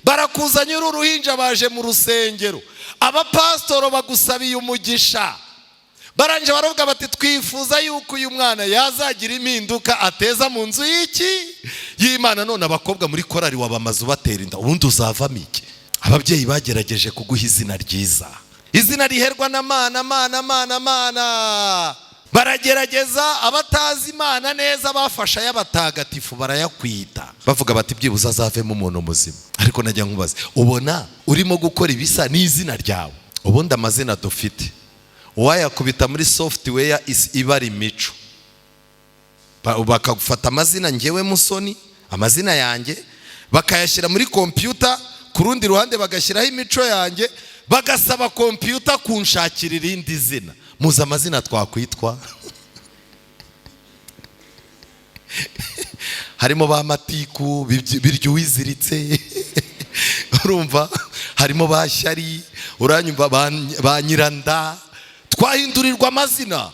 barakuzanye uruhinja baje mu rusengero, abapasitoro bagusabiye umugisha, baranje baravuga bati twifuza yuko uyu mwana yazagira impinduka ateza mu nzu y'Imana. None abakobwa muri korari wabamaze ubatera inda, ubundi uzavamo iki? Ababyeyi bagerageje kuguha izina ryiza, izina riherwa na mana. Baragerageza, abatazi Imana neza bafasha y'abatagatifu barayakwita, bavuga bati byibuze azavemo umuntu muzima. Ariko najya nkubaze, ubona urimo gukora ibisa n'izina ryawe? Ubundi amazina dufite uwayakubita muri software ibara imico, bakagufata amazina ngewe Musoni, amazina yanjye bakayashyira muri computer, ku rundi ruhande bagashyiraho imico yanjye, bagasaba computer kunshakira irindi zina. Muza amazina twakwitwa harimo ba Matiku biryo wiziritse, urumva, harimo ba Shyari, uranyumva, ba Nyiranda. Twahindurirwa amazina.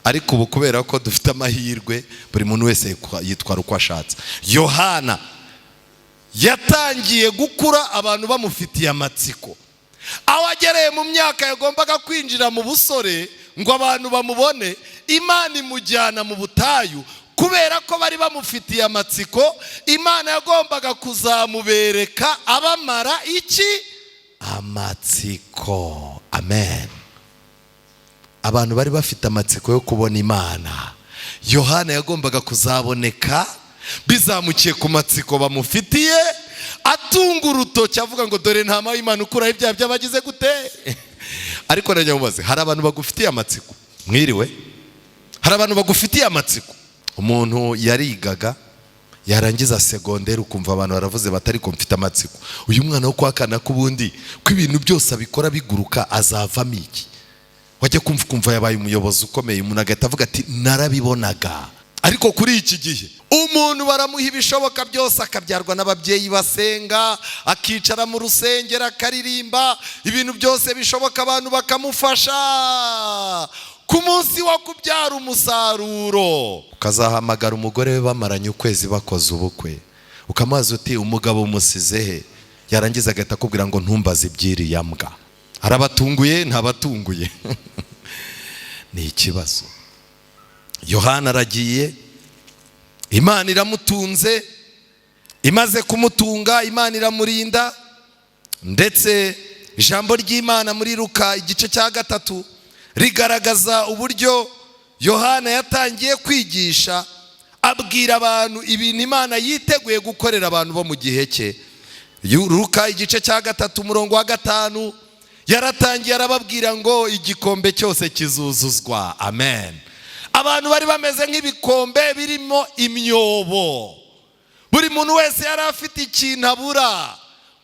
ariko ubu kubera ko dufite amahirwe buri muntu wese yitwara uko ashatse. Yohana yatangiye gukura abantu bamufitiye amatsiko, aho agereye mu myaka yagombaga kwinjira mu busore ngo abantu bamubone, Imana imujyana mu butayu. Kubera ko bari bamufitiye amatsiko, Imana yagombaga kuzamubereka abamara iki? Amatsiko. Amen. Abantu bari bafite amatsiko yo kubona Imana. Yohana yagombaga kuzaboneka bizamukiye ku matsiko bamufitiye, atunga urutoki avuga ngo dore ntama w'Imana ukuraho ibyaha by'abagize gute. Ariko najya mubaze, hari abantu bagufitiye amatsiko? Mwiriwe? Hari abantu bagufitiye amatsiko? Umuntu yarigaga yarangiza segonderi ukumva abantu baravuze batari ko mfite amatsiko, uyu mwana wo kwakana kubundi ko ibintu byose abikora biguruka azavamo iki? Wajya kumva yabaye umuyobozi ukomeye, umuntu agahita avuga ati narabibonaga. Ariko kuri iki gihe umuntu baramuha ibishoboka byose, akabyarwa n'ababyeyi basenga, akicara mu rusengero akaririmba, ibintu byose bishoboka abantu bakamufasha. Ku munsi wo kubyara umusaruro ukazahamagara umugore we bamaranye ukwezi bakoze ubukwe, ukamaze uti umugabo umusize he? Yarangiza agahita akubwira ngo ntumbaze ibyiriya mbwa. Arabatunguye ntabatunguye? Ni ikibazo. Yohana aragiye, Imana iramutunze, imaze kumutunga Imana iramurinda, ndetse ijambo ry'Imana muri Luka igice cya 3 rigaragaza uburyo Yohana yatangiye kwigisha, abwira abantu ibintu Imana yiteguye gukorera abantu bo mu gihe cye. Luka igice cya 3 umurongo wa 5 yaratangiye arababwira ngo igikombe cyose kizuzuzwa. Amen. Abantu bari bameze nk'ibikombe birimo imyobo, buri muntu wese yari afite ikintu abura,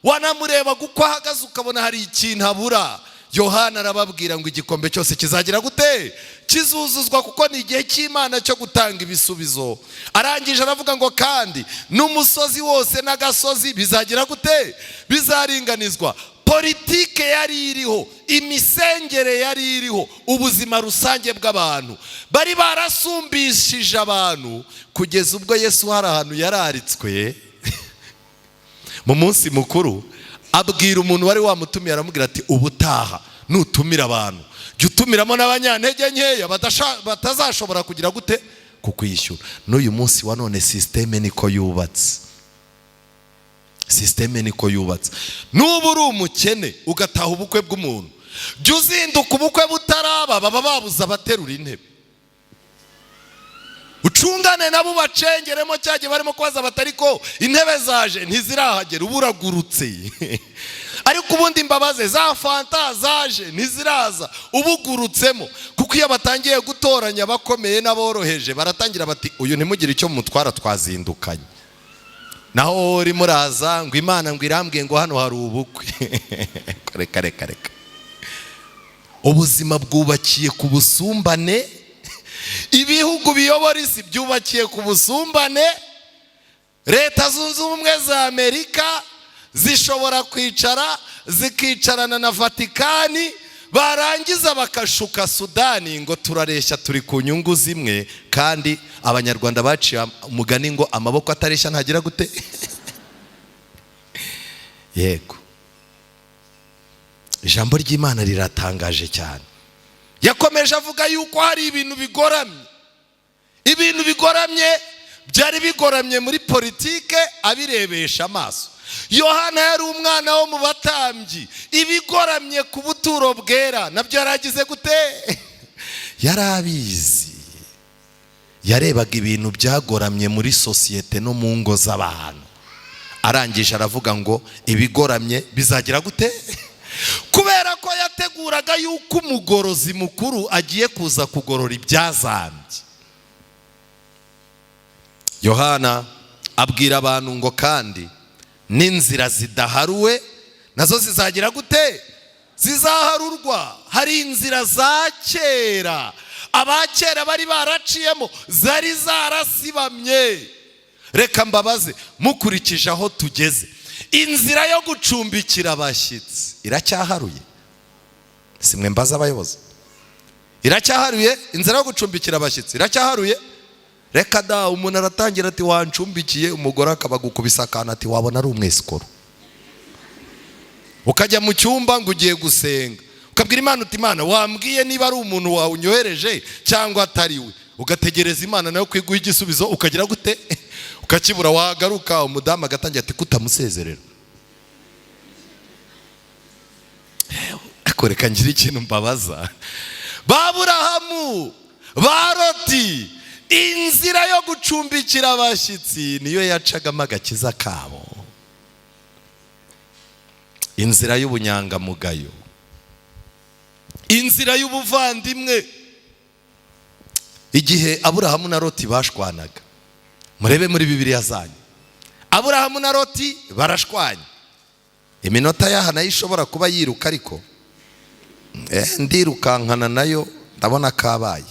wanamureba uko ahagaze ukabona hari ikintu abura. Yohana arababwira ngo igikombe cyose kizagira gute? Kizuzuzwa, kuko ni igihe cy'Imana cyo gutanga ibisubizo. Arangije aravuga ngo kandi n'umusozi wose n'agasozi bizagira gute? Bizaringanizwa. Politike yari iriho, imisengere yari iriho, ubuzima rusange bw'abantu bari barasumbishije abantu, kugeza ubwo Yesu hari ahantu yararitswe mu munsi mukuru, abwira umuntu wari wamutumiye, aramubwira ati ubutaha nutumira abantu jya utumiramo n'abanyantege nkeya batazashobora kugira gute? Kukwishyura. N'uyu munsi wa none systeme niko yubatse. Systeme niko yubatse. Nubu uri umukene ugataha ubukwe bw'umuntu, jya uzinduka ubukwe butaraba, baba babuza abaterura intebe, ucungane nabo bacengeremo cyagiye barimo kubaza batari ko intebe zaje ntizirahagera, uburagurutse. Ariko ubundi imbabaze za fanta zaje ntiziraza, ubugurutsemo. Kuko iyo batangiye gutoranya abakomeye n'aboroheje, baratangira bati uyu ntimugire icyo mutwara twazindukanye. Naho uri muraza ngo Imana ngo irambwiye ngo hano hari ubukwe. Reka. Ubuzima bwubakiye ku busumbane, ibihugu biyobora isi byubakiye ku busumbane. Leta Zunze Ubumwe za Amerika zishobora kwicara zikicarana na Vatikani, barangiza bakashuka Sudani ngo turareshya turi ku nyungu zimwe, kandi abanyarwanda baciye umugani ngo amaboko atareshya ntagira gute? Yego. Ijambo ry'Imana riratangaje cyane. Yakomeje avuga yuko hari ibintu bigoramye. Ibintu bigoramye byari bigoramye muri politike abirebesha amaso. Yohana yari umwana wo mu batambyi, ibigoramye ku buturo bwera nabyo yaragize gute? Yarabizi. Yarebaga ibintu byagoramye muri sosiyete no mu ngo z'abantu, arangije aravuga ngo ibigoramye bizagira gute? Kubera ko yateguraga yuko umugorozi mukuru agiye kuza kugorora ibyazambye. Yohana abwira abantu ngo kandi n'inzira zidaharuwe nazo zizagira gute? Zizaharurwa. Hari inzira za kera abakera bari baraciyemo zari zarasibamye. Reka mbabaze, mukurikije aho tugeze, inzira yo gucumbikira abashyitsi iracyaharuye? Simwe mbaza abayobozi. iracyaharuye inzira yo gucumbikira abashyitsi iracyaharuye. Reka da, umuntu aratangira ati wancumbikiye, umugore akabagukubisa akantu ati wabona ari umwesikoro. Ukajya mu cyumba ngo ugiye gusenga, ukabwira Imana uti Imana wambwiye niba ari umuntu wawe unyohereje cyangwa atari we, ugategereza Imana nayo kwiguha igisubizo, ukagira gute ukakibura. Wagaruka umudamu agatangira ati kutamusezerera. Reka ngira ikintu mbabaza, Baburahamu, Baroti, inzira yo gucumbikira abashyitsi niyo yacagamo agakiza kabo, inzira y'ubunyangamugayo, inzira y'ubuvandimwe. Igihe Aburahamu na Loti bashwanaga, murebe muri Bibiliya zanyu, Aburahamu na Loti barashwanya. Iminota yaha nayo ishobora kuba yiruka, ariko ndirukankana nayo ndabona kabaye.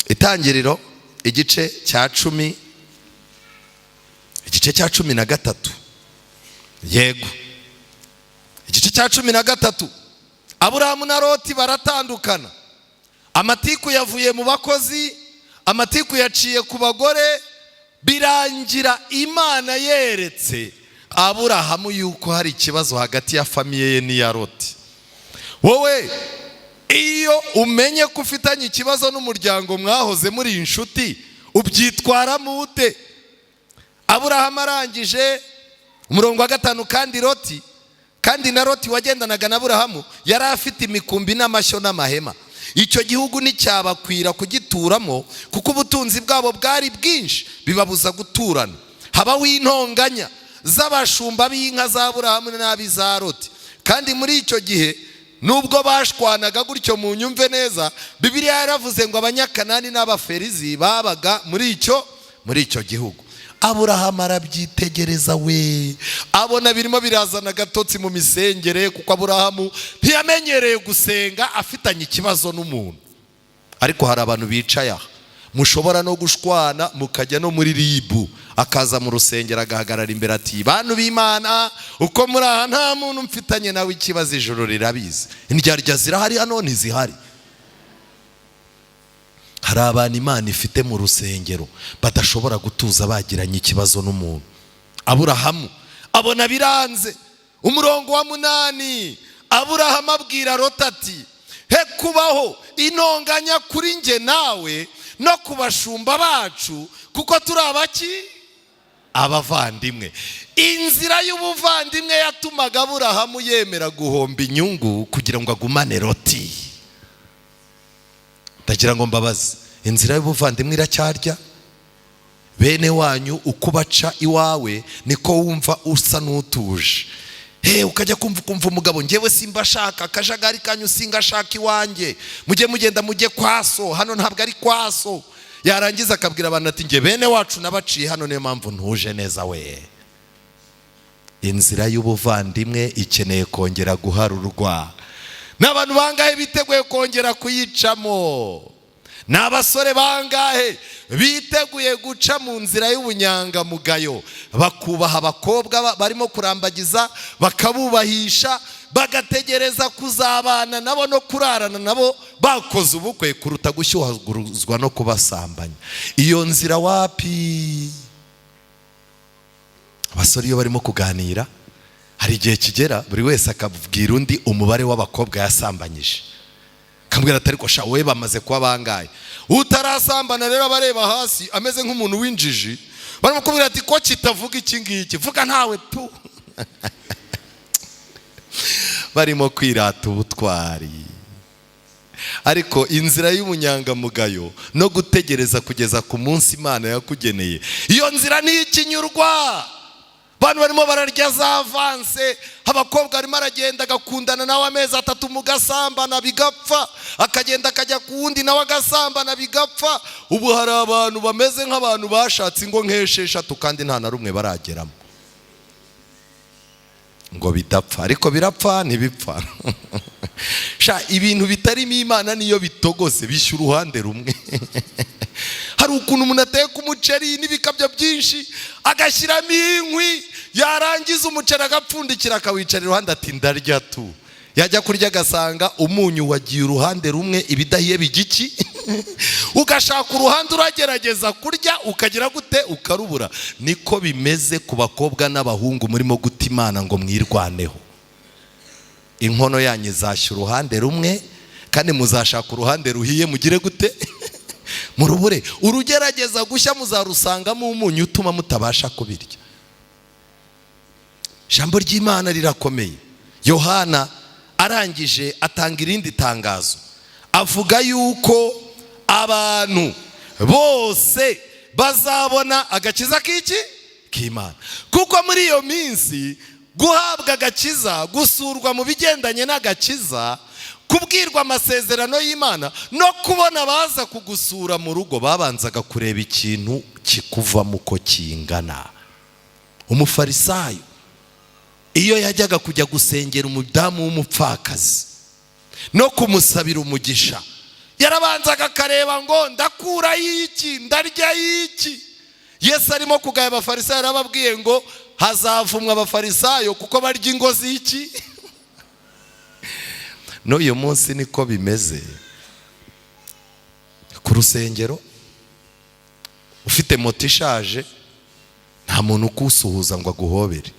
Itangiriro igice cya 13, yego igice cya 13. Aburahamu na Loti baratandukana, amatiku yavuye mu bakozi, amatiku yaciye ku bagore, birangira Imana yeretse Aburahamu yuko hari ikibazo hagati ya famiye ye n'iya Loti. Wowe iyo umenye ko ufitanye ikibazo n'umuryango mwahoze muri inshuti, ubyitwaramo ute? Aburahamu arangije umurongo wa 5, kandi na Loti wagendanaga na Aburahamu yari afite imikumbi n'amashyo n'amahema. Icyo gihugu nticyabakwira kugituramo kuko ubutunzi bwabo bwari bwinshi, bibabuza guturana. Habaho intonganya z'abashumba b'inka za Aburahamu n'abiza Loti. Kandi muri icyo gihe nubwo bashwanaga gutyo, mu nyumve neza, Bibiliya yaravuze ngo Abanyakanani n'Abaferizi babaga muri icyo gihugu. Aburahamu arabyitegereza, we abona birimo birazana agatotsi mu misengere, kuko Aburahamu ntiyamenyereye gusenga afitanye ikibazo n'umuntu. Ariko hari abantu bicaye aha, mushobora no gushwana mukajya no muri ribu, akaza mu rusengero agahagarara imbere ati bantu b'Imana, uko muri aha nta muntu mfitanye nawe ikibazo, ijoro rirabizi. Indyarya zirahari hano ntizihari. Hari abantu Imana ifite mu rusengero badashobora gutuza bagiranye ikibazo n'umuntu. Aburahamu abona biranze. Umurongo wa 8, Aburahamu abwira Loti ati he kubaho intonganya kuri nge nawe no kubashumba bacu, kuko turi abavandimwe. Inzira y'ubuvandimwe yatumaga Aburahamu yemera guhomba inyungu kugira ngo agumane Loti. Ndagira ngo mbabaze, inzira y'ubuvandimwe iracyarya? Bene wanyu uko baca iwawe niko wumva usa n'utuje. Ukajya kumva umugabo, ngewe simba shaka akajagari kanyu, singashaka iwanjye, mujye mugenda mujye kwaso, hano ntabwo ari kwaso. Yarangiza akabwira abantu ati nge bene wacu nabaciye hano, niyo mpamvu ntuje neza we. Inzira y'ubuvandimwe ikeneye kongera guharurwa. N'abantu bangahe biteguye kongera kuyicamo? N'abasore bangahe biteguye guca mu nzira y'ubunyangamugayo, bakubaha abakobwa barimo kurambagiza, bakabubahisha, bagategereza kuzabana nabo no kurarana nabo bakoze ubukwe, kuruta gushyuhaguruzwa no kubasambanya. Iyo nzira wapi? Abasore iyo barimo kuganira, hari igihe kigera buri wese akabwira undi umubare w'abakobwa yasambanyije. Kambwira ati ariko sha we bamaze kuba bangaye? Utarasambana rero abareba hasi ameze nk'umuntu w'injiji, barimo kubwira ati ko kitavuga iki ngiki, vuga ntawe tu. Barimo kwirata ubutwari. Ariko inzira y'umunyangamugayo no gutegereza kugeza ku munsi Imana yakugeneye, iyo nzira ni ikinyurwa. Abantu barimo bararya za avance, abakobwa barimo aragenda agakundana nawe amezi 3 mugasambana bigapfa, akagenda akajya ku wundi nawe agasambana bigapfa. Ubu hari abantu bameze nk'abantu bashatse ingo nk'esheshatu kandi nta na rumwe barageramo, ngo bidapfa. Ariko birapfa ntibipfa. Sha ibintu bitarimo Imana niyo bitogose bishya uruhande rumwe. Hari ukuntu umuntu ateka umuceri n'ibikabyo byinshi agashyiramo inkwi, yarangiza umuceri agapfundikira akawicara iruhande ati ndarya tu. yajya kurya agasanga umunyu wagiye uruhande rumwe, ibidahiye bigiki ugashaka uruhande uragerageza kurya ukagira gute ukarubura. Niko bimeze ku bakobwa n'abahungu murimo guta Imana ngo mwirwaneho. Inkono yanyu izashya uruhande rumwe kandi muzashaka uruhande ruhiye mugire gute murubure. Urugerageza gushya muzarusangamo umunyu utuma mutabasha kubirya. Ijambo ry'Imana rirakomeye. Yohana arangije atanga irindi tangazo, avuga yuko abantu bose bazabona agakiza k'Imana. Kuko muri iyo minsi guhabwa agakiza, gusurwa mu bigendanye n'agakiza, kubwirwa amasezerano y'Imana no kubona baza kugusura mu rugo, babanzaga kureba ikintu kikuvamo uko kingana. Umufarisayo iyo yajyaga kujya gusengera umudamu w'umupfakazi no kumusabira umugisha, yarabanzaga akareba ngo ndakura y'iki, ndarya y'iki. Yesu arimo kugaya abafarisayo arababwiye ngo hazavumwa abafarisayo kuko barya ingo z'iki. N'uyu munsi niko bimeze ku rusengero. Ufite moto ishaje nta muntu ukusuhuza ngo aguhobere,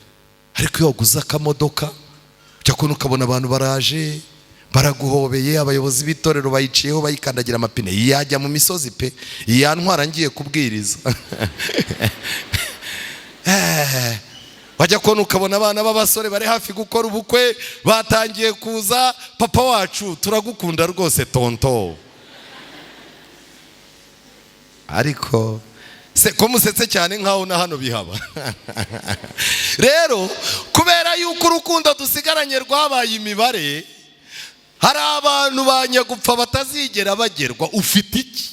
ariko iyo waguze akamodoka ujya kubona ukabona abantu baraje baraguhobeye. Abayobozi b'itorero bayiciyeho bayikandagira amapine. Yajya mu misozi pe, yantwara ngiye kubwiriza wajya kubona ukabona abana b'abasore bari hafi gukora ubukwe batangiye kuza, papa wacu turagukunda rwose tonto. Ariko se ko musetse cyane nkaho na hano bihaba rero kubera yuko urukundo dusigaranye rwabaye imibare, hari abantu banyagupfa batazigera bagerwa. Ufite iki?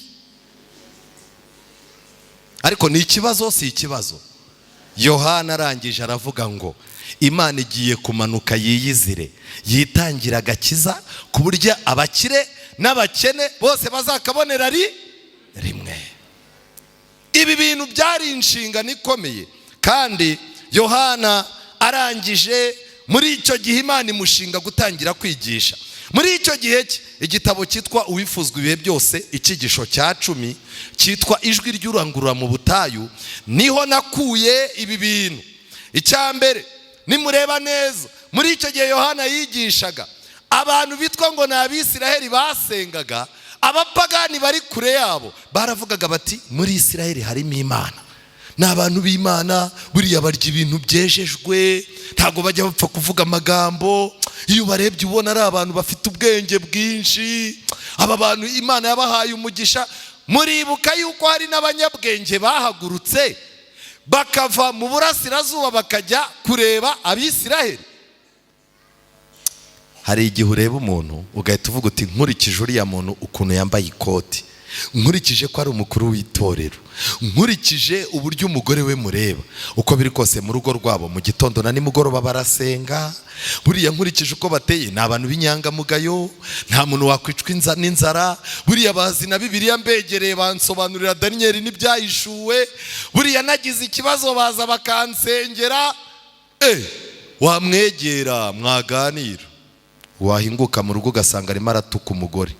Ariko ni ikibazo, si ikibazo. Yohana arangije aravuga ngo Imana igiye kumanuka yiyizire, yitangira agakiza ku buryo abakire n'abakene bose bazakabonera rimwe. Ibi bintu byari inshingano ikomeye. Kandi Yohana arangije muri icyo gihe Imana imushinga gutangira kwigisha. Muri icyo gihe igitabo cyitwa Uwifuzwa ibihe byose, icyigisho cya 10 cyitwa Ijwi ry'urangurura mu butayu, niho nakuye ibi bintu. Icya mbere, nimureba neza, muri icyo gihe Yohana yigishaga, abantu bitwa ngo ni Abisiraheli basengaga, abapagani bari kure yabo baravugaga bati muri Isiraheli harimo Imana, ni abantu b'Imana, buriya barya ibintu byejejwe, ntabwo bajya bapfa kuvuga amagambo. Iyo barebye ubona ari abantu bafite ubwenge bwinshi. Aba bantu Imana yabahaye umugisha. Muribuka yuko hari n'abanyabwenge bahagurutse bakava mu burasirazuba bakajya kureba Abisiraheli. Hari igihe ureba umuntu ugahita uvuga uti nkurikije uriya muntu ukuntu yambaye ikoti, nkurikije ko ari umukuru w'itorero, nkurikije uburyo umugore we mureba, uko biri kose mu rugo rwabo mu gitondo na nimugoroba barasenga, buriya nkurikije uko bateye ni abantu b'inyangamugayo, nta muntu wakwicwa n'inzara, buriya bazi na Bibiliya mbegereye bansobanurira Daniyeli n'ibyahishuwe, buriya nagize ikibazo baza bakansengera. Wamwegera mwaganira, wahinguka mu rugo ugasanga arimo aratuka umugore.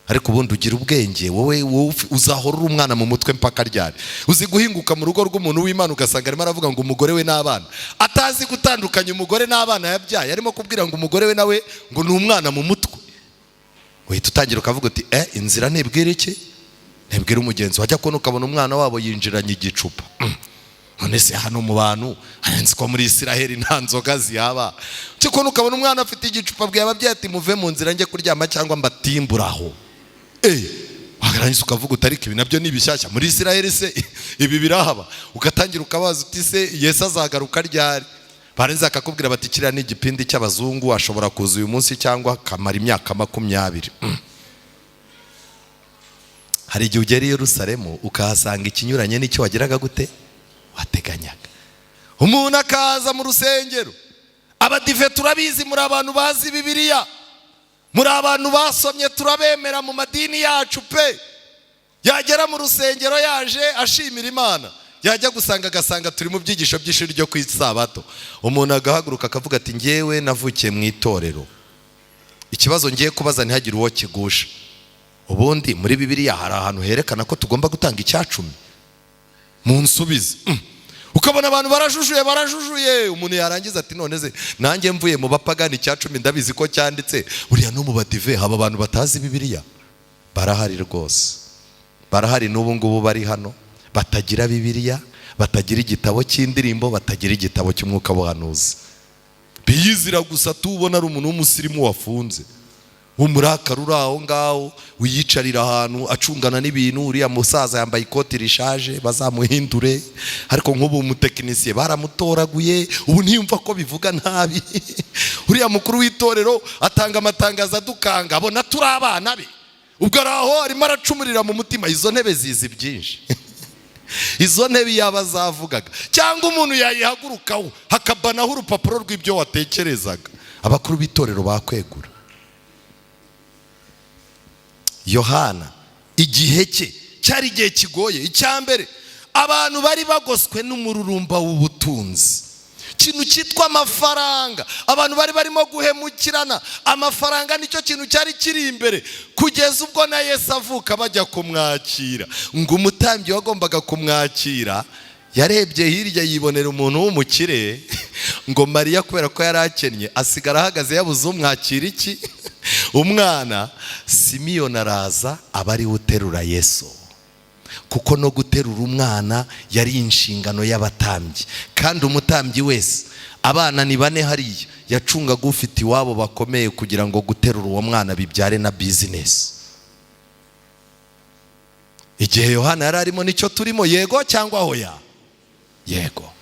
Ariko ubundi ugira ubwenge, wowe uzahora uri umwana mu mutwe mpaka ryari? Uzi guhinguka mu rugo rw'umuntu w'Imana ugasanga arimo aravuga ngo umugore we n'abana, atazi gutandukanya umugore n'abana yabyaye, arimo kubwira ngo umugore we nawe ngo ni umwana mu mutwe. Uhita utangira ukavuga uti inzira ntibwira iki? Ntibwira umugenzi. Wajya kubona ukabona umwana wabo yinjiranye igicupa. None se hano mu bantu hanze ko muri Isiraheli nta nzoga zihaba? Cyo kubona ukabona umwana afite igicupa, bwiye ababyeyi ati muve mu nzira njye kuryama cyangwa mbatimburaho. Wagarangiza ukavuga utariko ibi nabyo ni bishyashya muri Isiraheli, se ibi birahaba? Ugatangira ukabaza uti se Yesu azagaruka ryari? Barenze akakubwira bati kiriya ni igipindi cy'abazungu, ashobora kuza uyu munsi cyangwa kamara imyaka 20. Hari igihe ugera i Yerusalemu ukahasanga ikinyuranye n'icyo wageraga gute wateganyaga. Umuntu akaza mu rusengero, abadive turabizi muri abantu bazi Bibiliya, muri abantu basomye turabemera mu madini yacu pe. Yagera mu rusengero yaje ashimira Imana, yajya gusanga agasanga turi mu byigisho by'ishuri ryo ku Isabato. Umuntu agahaguruka akavuga ati ngewe navukiye mu itorero, ikibazo ngiye kubaza ntihagire uwo kigusha. Ubundi muri Bibiliya hari ahantu herekana ko tugomba gutanga icyacumi? Munsubize. Ukabona abantu barajujuye, umuntu yarangiza ati none ze nanjye mvuye mu bapagani icyacumi ndabizi ko cyanditse. Buriya no mu badive haba abantu batazi Bibiliya? Barahari rwose, barahari n'ubu ngubu bari hano batagira Bibiliya, batagira igitabo cy'indirimbo, batagira igitabo cy'umwuka w'ubuhanuzi. Biyizira gusa tubona ari umuntu w'umusirimu wafunze, umurakara uri aho ngaho wiyicarira ahantu acungana n'ibintu. Uriya musaza yambaye ikoti rishaje bazamuhindure, ariko nk'ubu umutekinisiye baramutoraguye, ubu ntiyumva ko bivuga nabi. Uriya mukuru w'itorero atanga amatangazo adukanga, abona turi abana be, ubwo araho arimo aracumurira mu mutima. Izo ntebe zizi byinshi. Izo ntebe yaba zavugaga, cyangwa umuntu yayihagurukaho hakabanaho urupapuro rw'ibyo watekerezaga. Abakuru b'itorero bakwegura. Yohana igihe cye cyari igihe kigoye. Icyambere, abantu bari bagoswe n'umururumba w'ubutunzi, ikintu cyitwa amafaranga. Abantu bari barimo guhemukirana. Amafaranga nicyo kintu cyari kiri imbere, kugeza ubwo na Yesu avuka bajya kumwakira. Ngo umutambyi wagombaga kumwakira yarebye hirya yibonera umuntu w'umukire. Ngo Mariya kubera ko yari akennye asigara ahagaze yabuze umwakira iki? Umwana. Simiyoni araza aba ari uterura Yesu, kuko no guterura umwana yari inshingano y'abatambyi. Kandi umutambyi wese, abana ni 4 hariya, yacungaga ufite iwabo bakomeye kugira ngo guterura uwo mwana bibyare na business. Igihe Yohana yari arimo nicyo turimo, yego cyangwa hoya? Yego.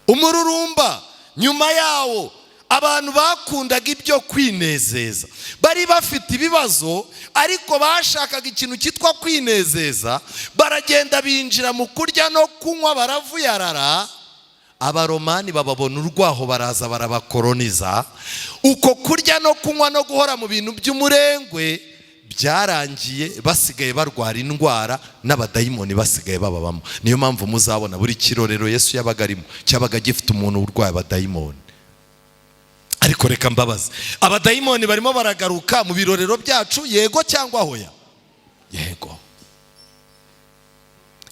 Umururumba. Nyuma yawo abantu bakundaga ibyo kwinezeza, bari bafite ibibazo ariko bashakaga ikintu cyitwa kwinezeza. Baragenda binjira mu kurya no kunywa, baravuyarara. Abaromani bababona urwaho baraza barabakoroniza. Uko kurya no kunywa no guhora mu bintu by'umurengwe byarangiye basigaye barwara indwara, n'abadayimoni basigaye bababamo. Niyo mpamvu muzabona buri kirorero Yesu yabaga arimo cyabaga gifite umuntu urwaye abadayimoni. Ariko reka mbabaze, abadayimoni barimo baragaruka mu birorero byacu, yego cyangwa hoya? Yego.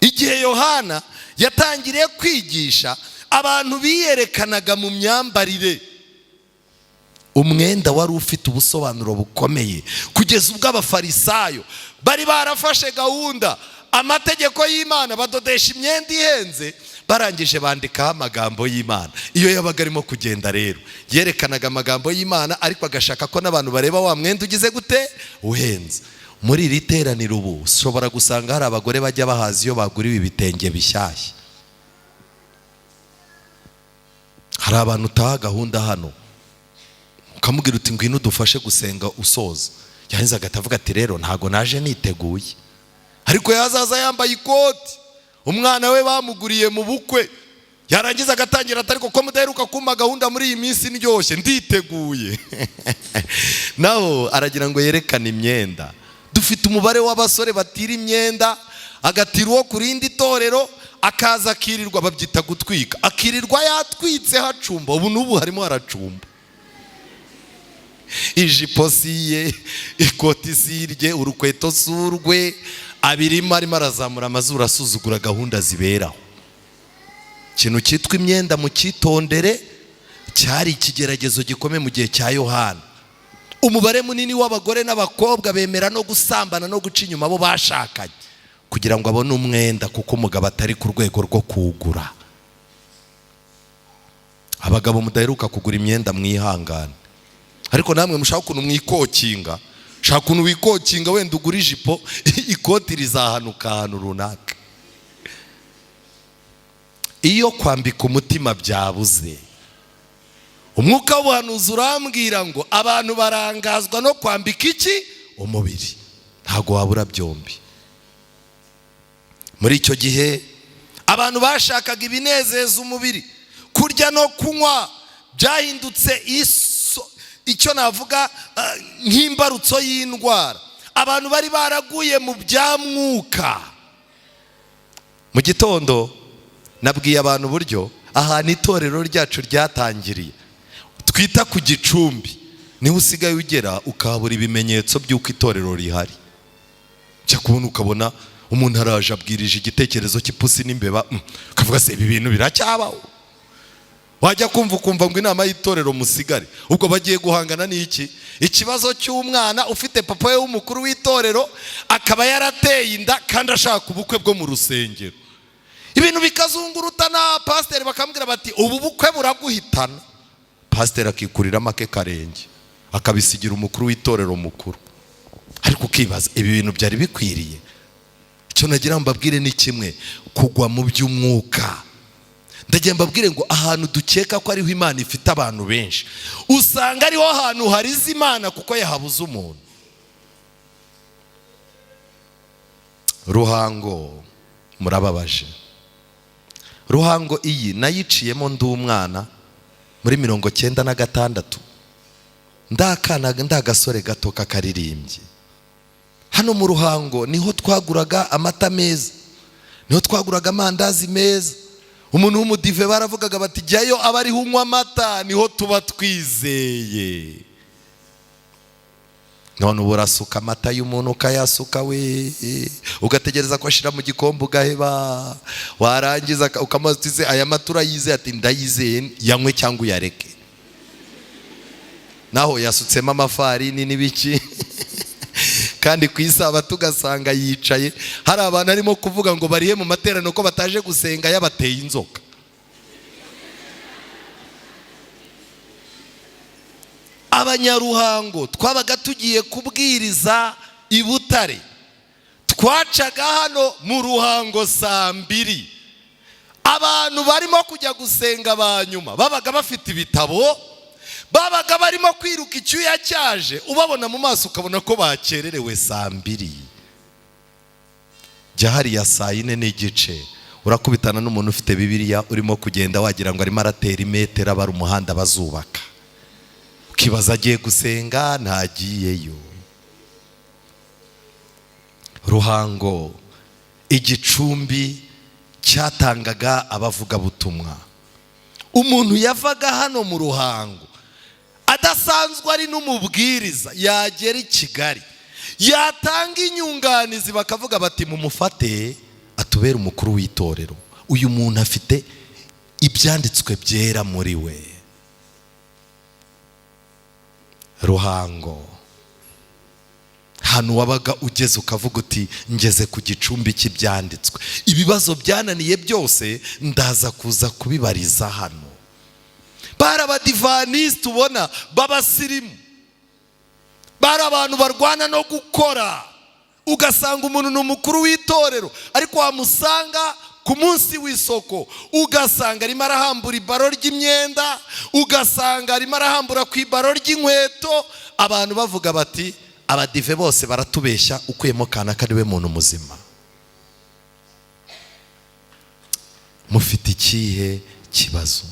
Igihe Yohana yatangiriye kwigisha, abantu biyerekanaga mu myambarire. Umwenda wari ufite ubusobanuro bukomeye, kugeza ubwo abafarisayo bari barafashe gahunda, amategeko y'Imana badodesha imyenda ihenze, barangije bandikaho amagambo y'Imana. Iyo yabaga arimo kugenda rero yerekanaga amagambo y'Imana, ariko agashaka ko n'abantu bareba wa mwenda ugize gute uhenze. Muri iri teraniro ubu ushobora gusanga hari abagore bajya bahaza iyo baguriwe ibitenge bishyashya. Hari abantu utaha gahunda hano ukamubwira uti ngwino udufashe gusenga usoza, yahinze agatavuga ati rero ntago naje niteguye. Ariko yazaza yambaye ikoti, umwana we bamuguriye mu bukwe, yarangiza agatangira ati ariko ko mudaheruka kumpa gahunda muri iyi minsi ndyoshye nditeguye. Naho aragira ngo yerekane imyenda. Dufite umubare w'abasore batira imyenda, agatira uwo ku rindi torero, akaza akirirwa, babyita gutwika, akirirwa yatwitse hacumba. Ubu n'ubu harimo haracumba. Ijipo siye, ikoti sirye, urukweto surwe, abirimo arimo arazamura amazuru asuzugura gahunda ziberaho. Ikintu cyitwa imyenda mu cyitondere cyari ikigeragezo gikomeye mu gihe cya Yohana. Umubare munini w'abagore n'abakobwa bemera no gusambana no guca inyuma abo bashakanye kugira ngo abone umwenda, kuko umugabo atari ku rwego rwo kuwugura. Abagabo mudaheruka kugura imyenda mwihangane. Ariko namwe mushaka ukuntu mwikokinga, shaka ukuntu wikokinga, wenda ugura ijipo ikoti rizahanuka ahantu runaka. Iyo kwambika umutima byabuze, umwuka w'ubuhanuzi urambwira ngo abantu barangazwa no kwambika iki? Umubiri. Ntago wabura byombi. Muri icyo gihe abantu bashakaga ibinezeza umubiri, kurya no kunywa byahindutse icyo navuga nk'imbarutso y'indwara. Abantu bari baraguye mu bya mwuka. Mu gitondo nabwiye abantu uburyo ahantu itorero ryacu ryatangiriye twita ku Gicumbi. niho usigaye ugera ukahabura ibimenyetso by'uko itorero rihari. Cya kubona ukabona umuntu araje abwirije igitekerezo cy'ipusi n'imbeba, ukavuga se ibi bintu biracyabaho. Wajya kumva ngo inama y'itorero musigare, ubwo bagiye guhangana n'iki? Ikibazo cy'umwana ufite papa we w'umukuru w'itorero akaba yarateye inda kandi ashaka ubukwe bwo mu rusengero. Ibintu bikazungurutana, pasiteri bakambwira bati ubu bukwe buraguhitana. Pasiteri akikuriramo ake karenge akabisigira umukuru w'itorero mukuru. Ariko ukibaza ibi bintu byari bikwiriye? Icyo nagira mbabwire ni kimwe, kugwa mu by'umwuka. Ndagira mbabwire ngo ahantu dukeka ko ariho Imana ifite abantu benshi, usanga ariho ahantu hariza Imana kuko yahabuze umuntu. Ruhango murababaje. Ruhango iyi nayiciyemo ndi umwana muri 96, ndagasore gato kakaririmbye. Hano mu Ruhango niho twaguraga amata meza, niho twaguraga amandazi meza. Umuntu w'umudive baravugaga bati jyayo abari hunywa amata niho tuba twizeye. None ubu urasuka amata y'umuntu ukayasuka we, ugategereza ko ashira mu gikombe ugaheba, warangiza ukamuzize aya mata urayizeye, ati ndayizeye yanywe cyangwa uyareke. Naho yasutsemo amafarini n'ibiki kandi ku isabato ugasanga yicaye, hari abantu arimo kuvuga ngo bariye mu materaniro ko bataje gusenga yabateye inzoka. Abanyaruhango twabaga tugiye kubwiriza i Butare, twacaga hano mu Ruhango saa 2. Abantu barimo kujya gusenga banyuma babaga bafite ibitabo, babaga barimo kwiruka icyuya cyaje, ubabona mu maso ukabona ko bakererewe saa 2. Jya hariya saa 4:15 urakubitana n'umuntu ufite Bibiliya urimo kugenda wagira ngo arimo aratera imetero abari umuhanda bazubaka. Ukibaza agiye gusenga ntagiyeyo. Ruhango igicumbi cyatangaga abavuga butumwa. Umuntu yavaga hano mu Ruhango adasanzwe ari n'umubwiriza, yagera i Kigali yatanga inyunganizi bakavuga bati mumufate atubera umukuru w'itorero, uyu muntu afite ibyanditswe byera muri we. Ruhango hano wabaga ugeze ukavuga uti ngeze ku gicumbi cy'ibyanditswe, ibibazo byananiye byose ndaza kuza kubibariza hano. Bari abadivaniste ubona babasirimu, bari abantu barwana no gukora, ugasanga umuntu ni umukuru w'itorero ariko wamusanga ku munsi w'isoko ugasanga arimo arahambura ibaro ry'imyenda, ugasanga arimo arahambura ku ibaro ry'inkweto. Abantu bavuga bati abadive bose baratubeshya, ukuyemo kanaka niwe muntu muzima. Mufite ikihe kibazo?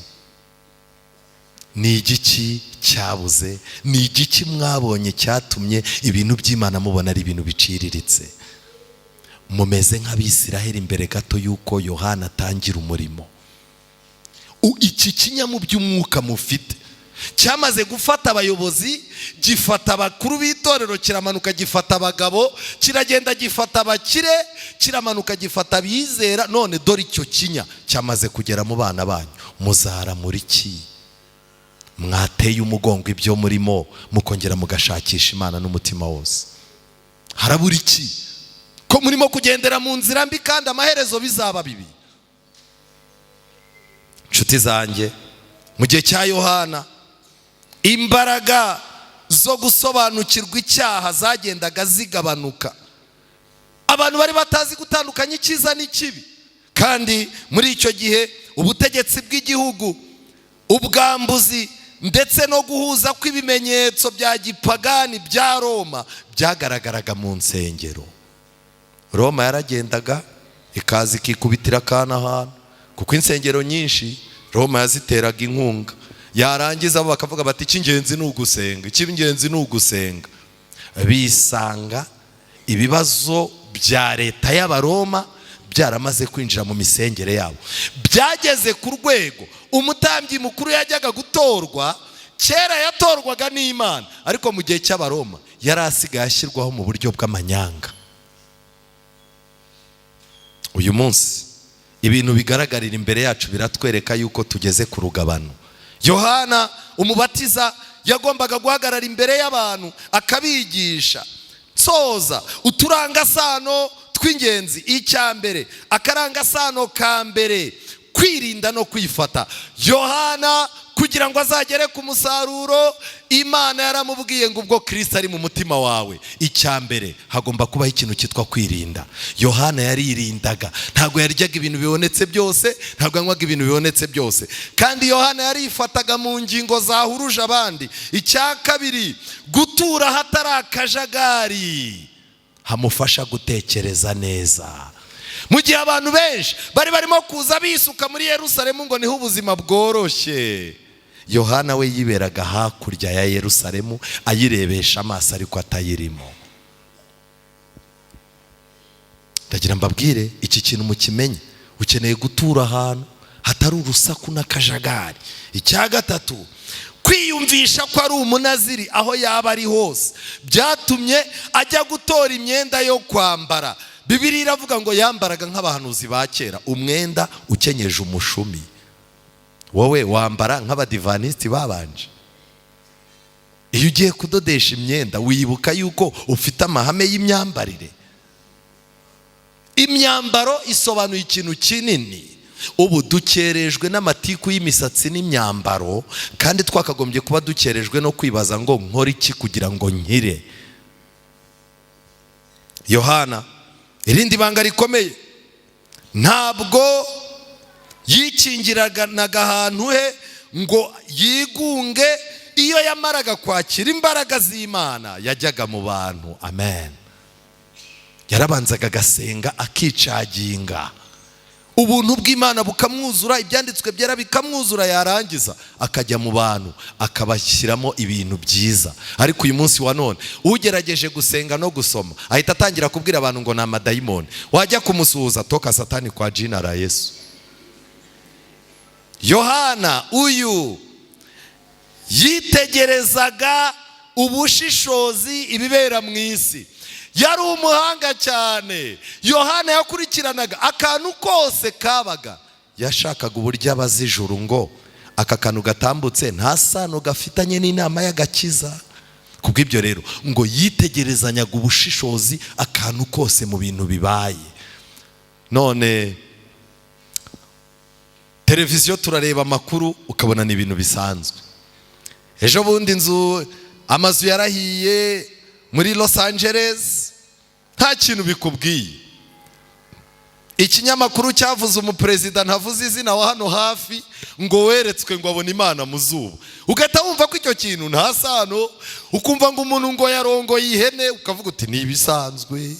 Ni igiki cyabuze? Ni igiki mwabonye cyatumye ibintu by'Imana mubona ari ibintu biciriritse? Mumeze nk'Abisiraheli imbere gato yuko Yohana atangira umurimo. Iki kinya mu by'umwuka mufite cyamaze gufata abayobozi, gifata abakuru b'itorero, kiramanuka gifata abagabo, kiragenda gifata abakire, kiramanuka gifata abizera. None dore icyo kinya cyamaze kugera mu bana banyu. Muzara muri ki? Mwateye umugongo ibyo murimo mukongera mugashakisha Imana n'umutima wose. Harabura iki? Ko murimo kugendera mu nzira mbi kandi amaherezo bizaba bibi. Nshuti zanjye, mu gihe cya Yohana imbaraga zo gusobanukirwa icyaha zagendaga zigabanuka. Abantu bari batazi gutandukanya icyiza n'ikibi, kandi muri icyo gihe ubutegetsi bw'igihugu, ubwambuzi ndetse no guhuza kw'ibimenyetso bya gipagani bya Roma byagaragaraga mu nsengero. Roma yaragendaga ikaza ikikubitira akana ahantu, kuko insengero nyinshi Roma yaziteraga inkunga. Yarangiza bakavuga bati icy'ingenzi ni ugusenga, icy'ingenzi ni ugusenga. Bisanga ibibazo bya leta y'Abaroma byaramaze kwinjira mu misengere yabo. Byageze ku rwego umutambyi mukuru yajyaga gutorwa, kera yatorwaga n'Imana, ariko mu gihe cy'Abaroma yari asigaye ashyirwaho mu buryo bw'amanyanga. Uyu munsi ibintu bigaragarira imbere yacu biratwereka yuko tugeze ku rugabano. Yohana umubatiza yagombaga guhagarara imbere y'abantu akabigisha soza uturangasano tw'ingenzi. Icya mbere, akarangasano ka mbere, kwirinda no kwifata. Yohana kugira ngo azagere ku musaruro, Imana yaramubwiye ngo ubwo Kristo ari mu mutima wawe, icya mbere hagomba kubaho ikintu cyitwa kwirinda. Yohana yaririndaga, ntabwo yaryaga ibintu bibonetse byose, ntabwo yanywaga ibintu bibonetse byose, kandi Yohana yarifataga mu ngingo zahuruje abandi. Icya kabiri, gutura hatari akajagari hamufasha gutekereza neza. Mu gihe abantu benshi bari barimo kuza bisuka muri Yerusalemu ngo niho ubuzima bworoshye, Yohana we yiberaga hakurya ya Yerusalemu ayirebesha amaso ariko atayirimo. Ndagira mbabwire iki kintu mukimenye, ukeneye gutura ahantu hatari urusaku n'akajagari. Icya gatatu, kwiyumvisha ko ari umunaziri aho yaba ari hose byatumye ajya gutora imyenda yo kwambara. Bibiliya iravuga ngo yambaraga nk'abahanuzi ba kera, umwenda ukenyeje umushumi. Wowe wambara nk'abadivanisiti babanje. Iyo ugiye kudodesha imyenda wibuka yuko ufite amahame y'imyambarire. Imyambaro isobanuye ikintu kinini. Ubu dukerejwe n'amatiku y'imisatsi n'imyambaro, kandi twakagombye kuba dukerejwe no kwibaza ngo nkore iki kugira ngo nkire. Yohana, irindi banga rikomeye, ntabwo yikingiranaga ahantu he ngo yigunge. Iyo yamaraga kwakira imbaraga z'Imana yajyaga mu bantu. Amen. Yarabanzaga agasenga akicaginga, ubuntu bw'Imana bukamwuzura, ibyanditswe byera bikamwuzura, yarangiza akajya mu bantu akabashyiramo ibintu byiza. Ariko uyu munsi wa none ugerageje gusenga no gusoma ahita atangira kubwira abantu ngo ni amadayimoni. Wajya kumusuhuza, toka satani kwa jina la Yesu. Yohana uyu yitegerezaga ubushishozi ibibera mu isi, yari umuhanga cyane. Yohana yakurikiranaga akantu kose kabaga, yashakaga uburyo abaza ijuru ngo aka kantu gatambutse nta sano gafitanye n'inama y'agakiza. Kubw'ibyo rero ngo yitegerezanyaga ubushishozi akantu kose mu bintu bibaye. None televiziyo turareba amakuru ukabona ni ibintu bisanzwe. Ejo bundi amazu yarahiye muri Los Angeles, nta kintu bikubwiye. Ikinyamakuru cyavuze umuperezida ntavuze izina wa hano hafi ngo weretswe ngo abone Imana mu zuba, ugahita wumva ko icyo kintu nta sano. Ukumva ngo umuntu ngo yarongoye ihene, ukavuga uti ni ibisanzwe.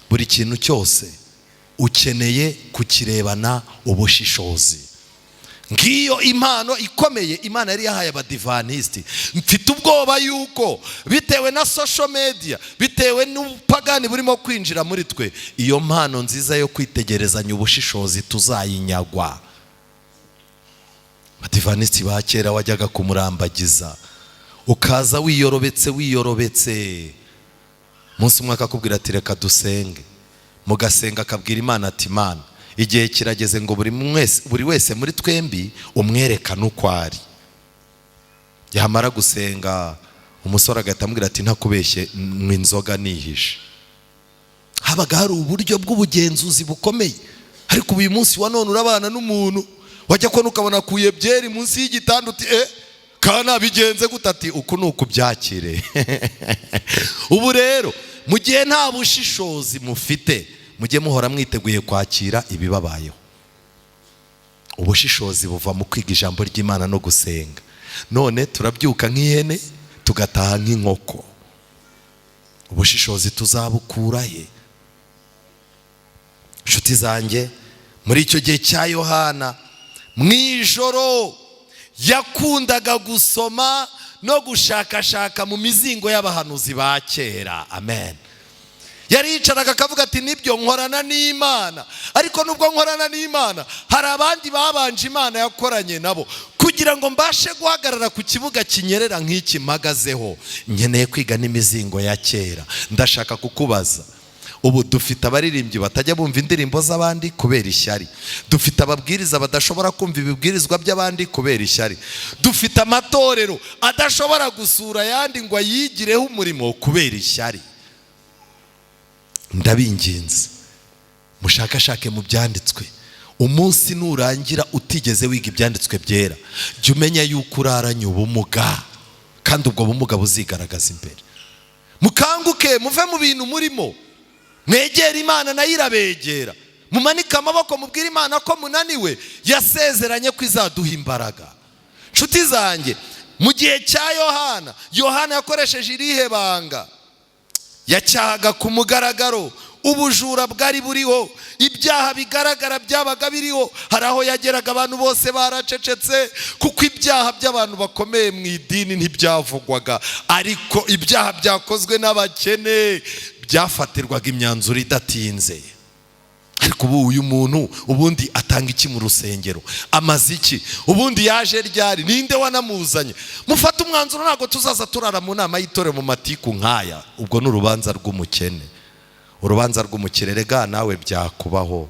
Buri kintu cyose ukeneye kukirebana ubushishozi. Ngiyo impano ikomeye Imana yari yahaye abadivanisiti. Mfite ubwoba yuko bitewe na social media, bitewe n'ubupagani burimo kwinjira muri twe, iyo mpano nziza yo kwitegerezanya ubushishozi tuzayinyagwa. Abadivanisiti ba kera wajyaga kumurambagiza ukaza wiyorobetse, munsi umwe akakubwira ati reka dusenge, mugasenga akabwira Imana ati Imana, igihe kirageze ngo buri wese muri twembi umwerekane uko ari. Yamara gusenga umusore agahita amubwira ati ntakubeshye nywa inzoga nihishe. Habaga hari uburyo bw'ubugenzuzi bukomeye. Ariko uyu munsi wa none urabana n'umuntu wajya kubona ukabona kuye byeri munsi y'igitanda uti kana bigenze gutati uku nuko byakire. Ubu rero mu gihe nta bushishozi mufite, mujye muhora mwiteguye kwakira ibibabayeho. Ubushishozi buva mu kwiga ijambo ry'Imana no gusenga. None turabyuka nk'ihene tugataha nk'inkoko. Ubushishozi tuzabukura he? Nshuti zanjye, muri icyo gihe cya Yohana mwijoro yakundaga gusoma no gushakashaka mu mizingo y'abahanuzi ba kera. Amen. yaricaraga akavuga ati nibyo nkorana n'Imana, ariko nubwo nkorana n'Imana hari abandi babanje Imana yakoranye nabo. Kugira ngo mbashe guhagarara ku kibuga kinyerera nk'iki mpagazeho, nkeneye kwiga n'imizingo ya kera. Ndashaka kukubaza, ubu dufite abaririmbyi batajya bumva indirimbo z'abandi kubera ishyari, dufite ababwiriza badashobora kumva ibibwirizwa by'abandi kubera ishyari, dufite amatorero adashobora gusura ayandi ngo ayigireho umurimo kubera ishyari. Ndabinginze mushakashake mu byanditswe, umunsi nurangira utigeze wiga ibyanditswe byera, jya umenya yuko uraranye ubumuga, kandi ubwo bumuga buzigaragaza imbere. Mukanguke muve mu bintu murimo, mwegera Imana nayo irabegera. Mumanike amaboko mubwire Imana ko munaniwe, yasezeranye ko izaduha imbaraga. Nshuti zanjye, mu gihe cya Yohana yakoresheje irihe banga? Yacyahaga ku mugaragaro ubujura bwari buriho, ibyaha bigaragara byabaga biriho. Hari aho yageraga abantu bose baracecetse, kuko ibyaha by'abantu bakomeye mu idini ntibyavugwaga, ariko ibyaha byakozwe n'abakene byafatirwaga imyanzuro idatinze. Ariko ubu uyu muntu ubundi atanga iki mu rusengero? Amaze iki? Ubundi yaje ryari? Ninde wanamuzanye? Mufata umwanzuro, ntabwo tuzaza turara mu nama y'itore mu matiku nkaya. Ubwo ni urubanza rw'umukene. Urubanza rw'umukire ga nawe byakubaho.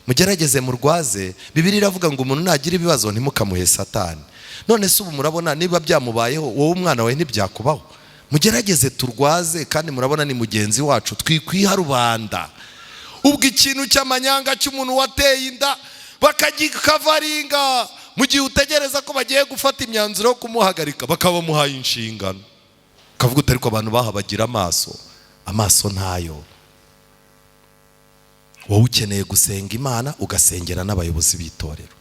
Mugerageze murwaze. Bibiliya iravuga ngo umuntu nagira ibibazo ntimukamuhe Satani. None se ubu murabona niba byamubayeho, wowe umwana wawe ntibyakubaho? Mugerageze turwaze, kandi murabona ni mugenzi wacu, twikwiha rubanda. Ubwo ikintu cy'amanyanga cy'umuntu wateye inda bakagikavaringa, mu gihe utegereza ko bagiye gufata imyanzuro yo kumuhagarika, bakaba muhaye inshingano. Kavuga utari ko abantu bahabagira amaso ntayo. Wowe ukeneye gusenga Imana, ugasengera n'abayobozi b'itorero.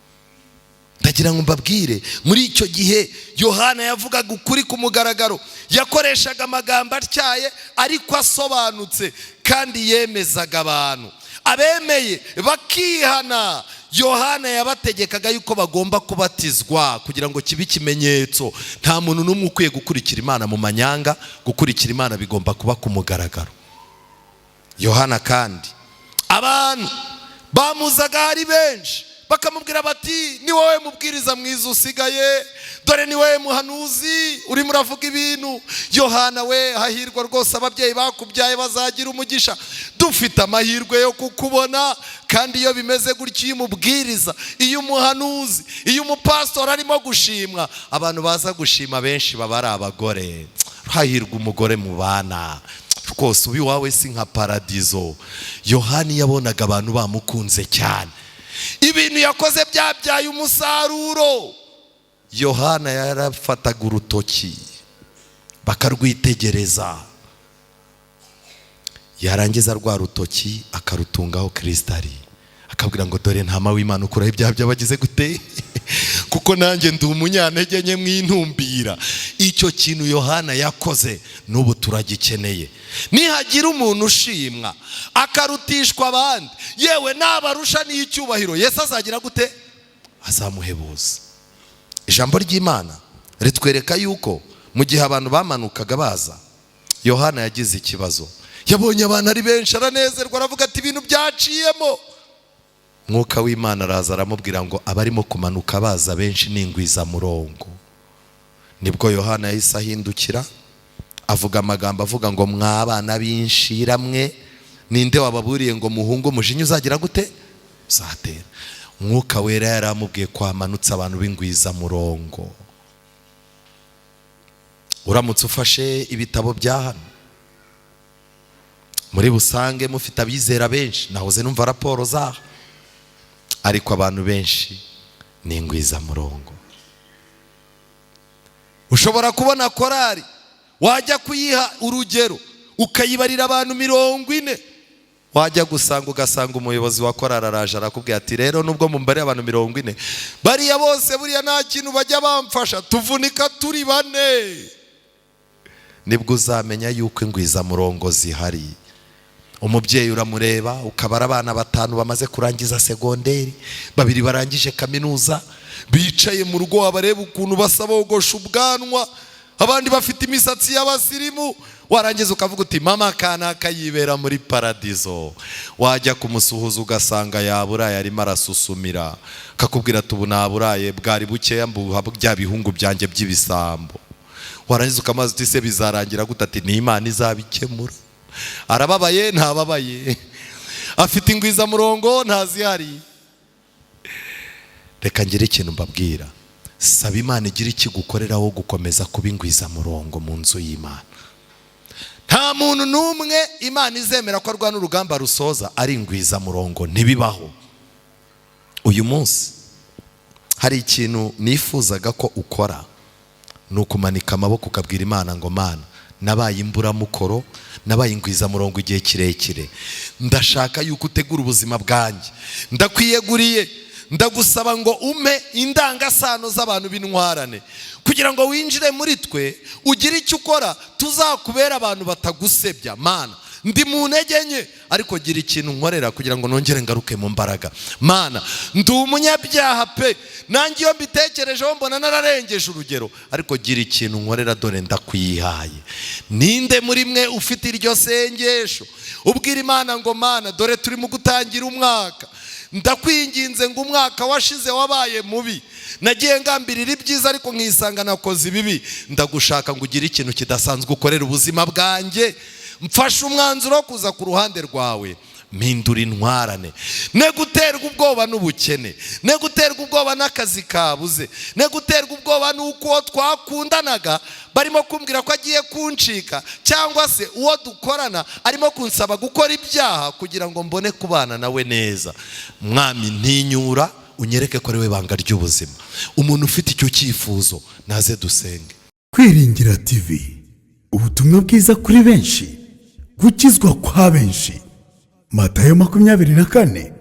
Ndagira ngo mbabwire, muri icyo gihe Yohana yavugaga ukuri ku mugaragaro, yakoreshaga amagambo atyaye ariko asobanutse, kandi yemezaga abantu. Abemeye bakihana, Yohana yabategekaga yuko bagomba kubatizwa kugira ngo kibe ikimenyetso. Nta muntu n'umwe ukwiye gukurikira Imana mu manyanga, gukurikira Imana bigomba kuba ku mugaragaro. Yohana kandi abantu bamuzaga hari benshi, bakamubwira bati ni wowe mubwiriza mwiza usigaye, dore ni wowe muhanuzi urimo uravuga ibintu. Yohana we, hahirwa rwose ababyeyi bakubyaye bazagira umugisha, dufite amahirwe yo kukubona. Kandi iyo bimeze gutyo, iyo umubwiriza, iyo umuhanuzi, iyo umupastor arimo gushimwa, abantu baza gushima benshi baba ari abagore. Hahirwa umugore mu bana rwose, ubi wawe si nka paradizo. Yohana yabonaga abantu bamukunze cyane, ibintu yakoze byabyaye umusaruro. Yohana yarafataga urutoki bakarwitegereza, yarangiza rwa rutoki akarutungaho kristali, akabwira ngo dore ntama w'Imana ukuraho ibyaha by'abagize gute kuko nanjye ndi umunyantege nke mwintumbira. Icyo kintu Yohana yakoze n'ubu turagikeneye. Nihagira umuntu ushimwa akarutishwa abandi, yewe nabarusha n'icyubahiro, Yesu azagira gute? Azamuhebuza. Ijambo ry'Imana ritwereka yuko mu gihe abantu bamanukaga baza, Yohana yagize ikibazo. Yabonye abantu ari benshi, aranezerwa, aravuga ati ibintu byaciyemo. Mwuka w'Imana araza aramubwira ngo abarimo kumanuka baza benshi n'ingwiza murongo. Nibwo Yohana yahise ahindukira, avuga amagambo avuga ngo mwabana b'inshira mwe, ninde wababuriye ngo muhungu umujinya uzagira gute? Uzatera. Mwuka wera yaramubwiye ko hamanutse abantu b'ingwiza murongo. Uramutse ufashe ibitabo bya hano, muri busange mufite abizera benshi. Nahoze numva raporo zaho, ariko abantu benshi ni ingwiza murongo. Ushobora kubona korari, wajya kuyiha urugero ukayibarira abantu 40, wajya gusanga ugasanga umuyobozi wa korari araje arakubwira ati rero nubwo mumbare abantu 40, bariya bose buriya nta kintu bajya bamfasha, tuvunika turi 4. Nibwo uzamenya yuko ingwiza murongo zihari. Umubyeyi uramureba ukabara abana 5 bamaze kurangiza segonderi, 2 barangije kaminuza, bicaye mu rugo, abareba ukuntu basabogosha ubwanwa, abandi bafite imisatsi y'abasirimu, warangiza ukavuga uti mama kanaka yibera muri paradizo. Wajya kumusuhuza ugasanga yaburaye arimo arasusumira, kakubwira ati ubu naburaye bwari bukeya mbuha bya bihungu byanjye by'ibisambo. Warangiza ukamaze uti se bizarangira gute? Ati ni Imana izabikemura. Arababaye ntababaye, afite ingwizamurongo ntazihari. Reka ngire ikintu mbabwira, saba Imana igira ikigukorera wo gukomeza kuba ingwizamurongo mu nzu y'Imana. Nta muntu n'umwe Imana izemera ko arwana urugamba rusoza ari ingwizamurongo, ntibibaho. Uyu munsi hari ikintu nifuzaga ko ukora, ni ukumanika amaboko ukabwira Imana ngo Mana, nabaye imburamukoro, nabaye ingwizamurongo igihe kirekire, ndashaka yuko utegura ubuzima bwanjye, ndakwiyeguriye, ndagusaba ngo umpe indangasano z'abantu b'intwarane, kugira ngo winjire muri twe, ugire icyo ukora, tuzakubera abantu batagusebya. Mana, ndi mu ntege nke, ariko gira ikintu nkorera kugira ngo nongere ngaruke mu mbaraga. Mana, ndi umunyabyaha pe, nanjye iyo mbitekerejeho mbona nararengeje urugero, ariko gira ikintu nkorera, dore ndakwihaye. Ninde muri mwe ufite iryo sengesho ubwira Imana ngo Mana, dore turi mu gutangira umwaka, ndakwinginze ngo umwaka washize wabaye mubi, nagiye ngambirira ibyiza ariko nkisanga nakoze ibibi, ndagushaka ngo ugire ikintu kidasanzwe ukorera ubuzima bwanjye, mfashe umwanzuro wo kuza ku ruhande rwawe, mpindura intwarane, ne guterwa ubwoba n'ubukene, ne guterwa ubwoba n'akazi kabuze, ne guterwa ubwoba n'uko twakundanaga barimo kumbwira ko agiye kuncika, cyangwa se uwo dukorana arimo kunsaba gukora ibyaha kugira ngo mbone kubana nawe neza. Mwami, ntinyura, unyereke ko ari we banga ry'ubuzima. Umuntu ufite icyo cyifuzo naze dusenge. Kwiringira TV, ubutumwa bwiza kuri benshi, gukizwa kwa benshi. Matayo 24:14.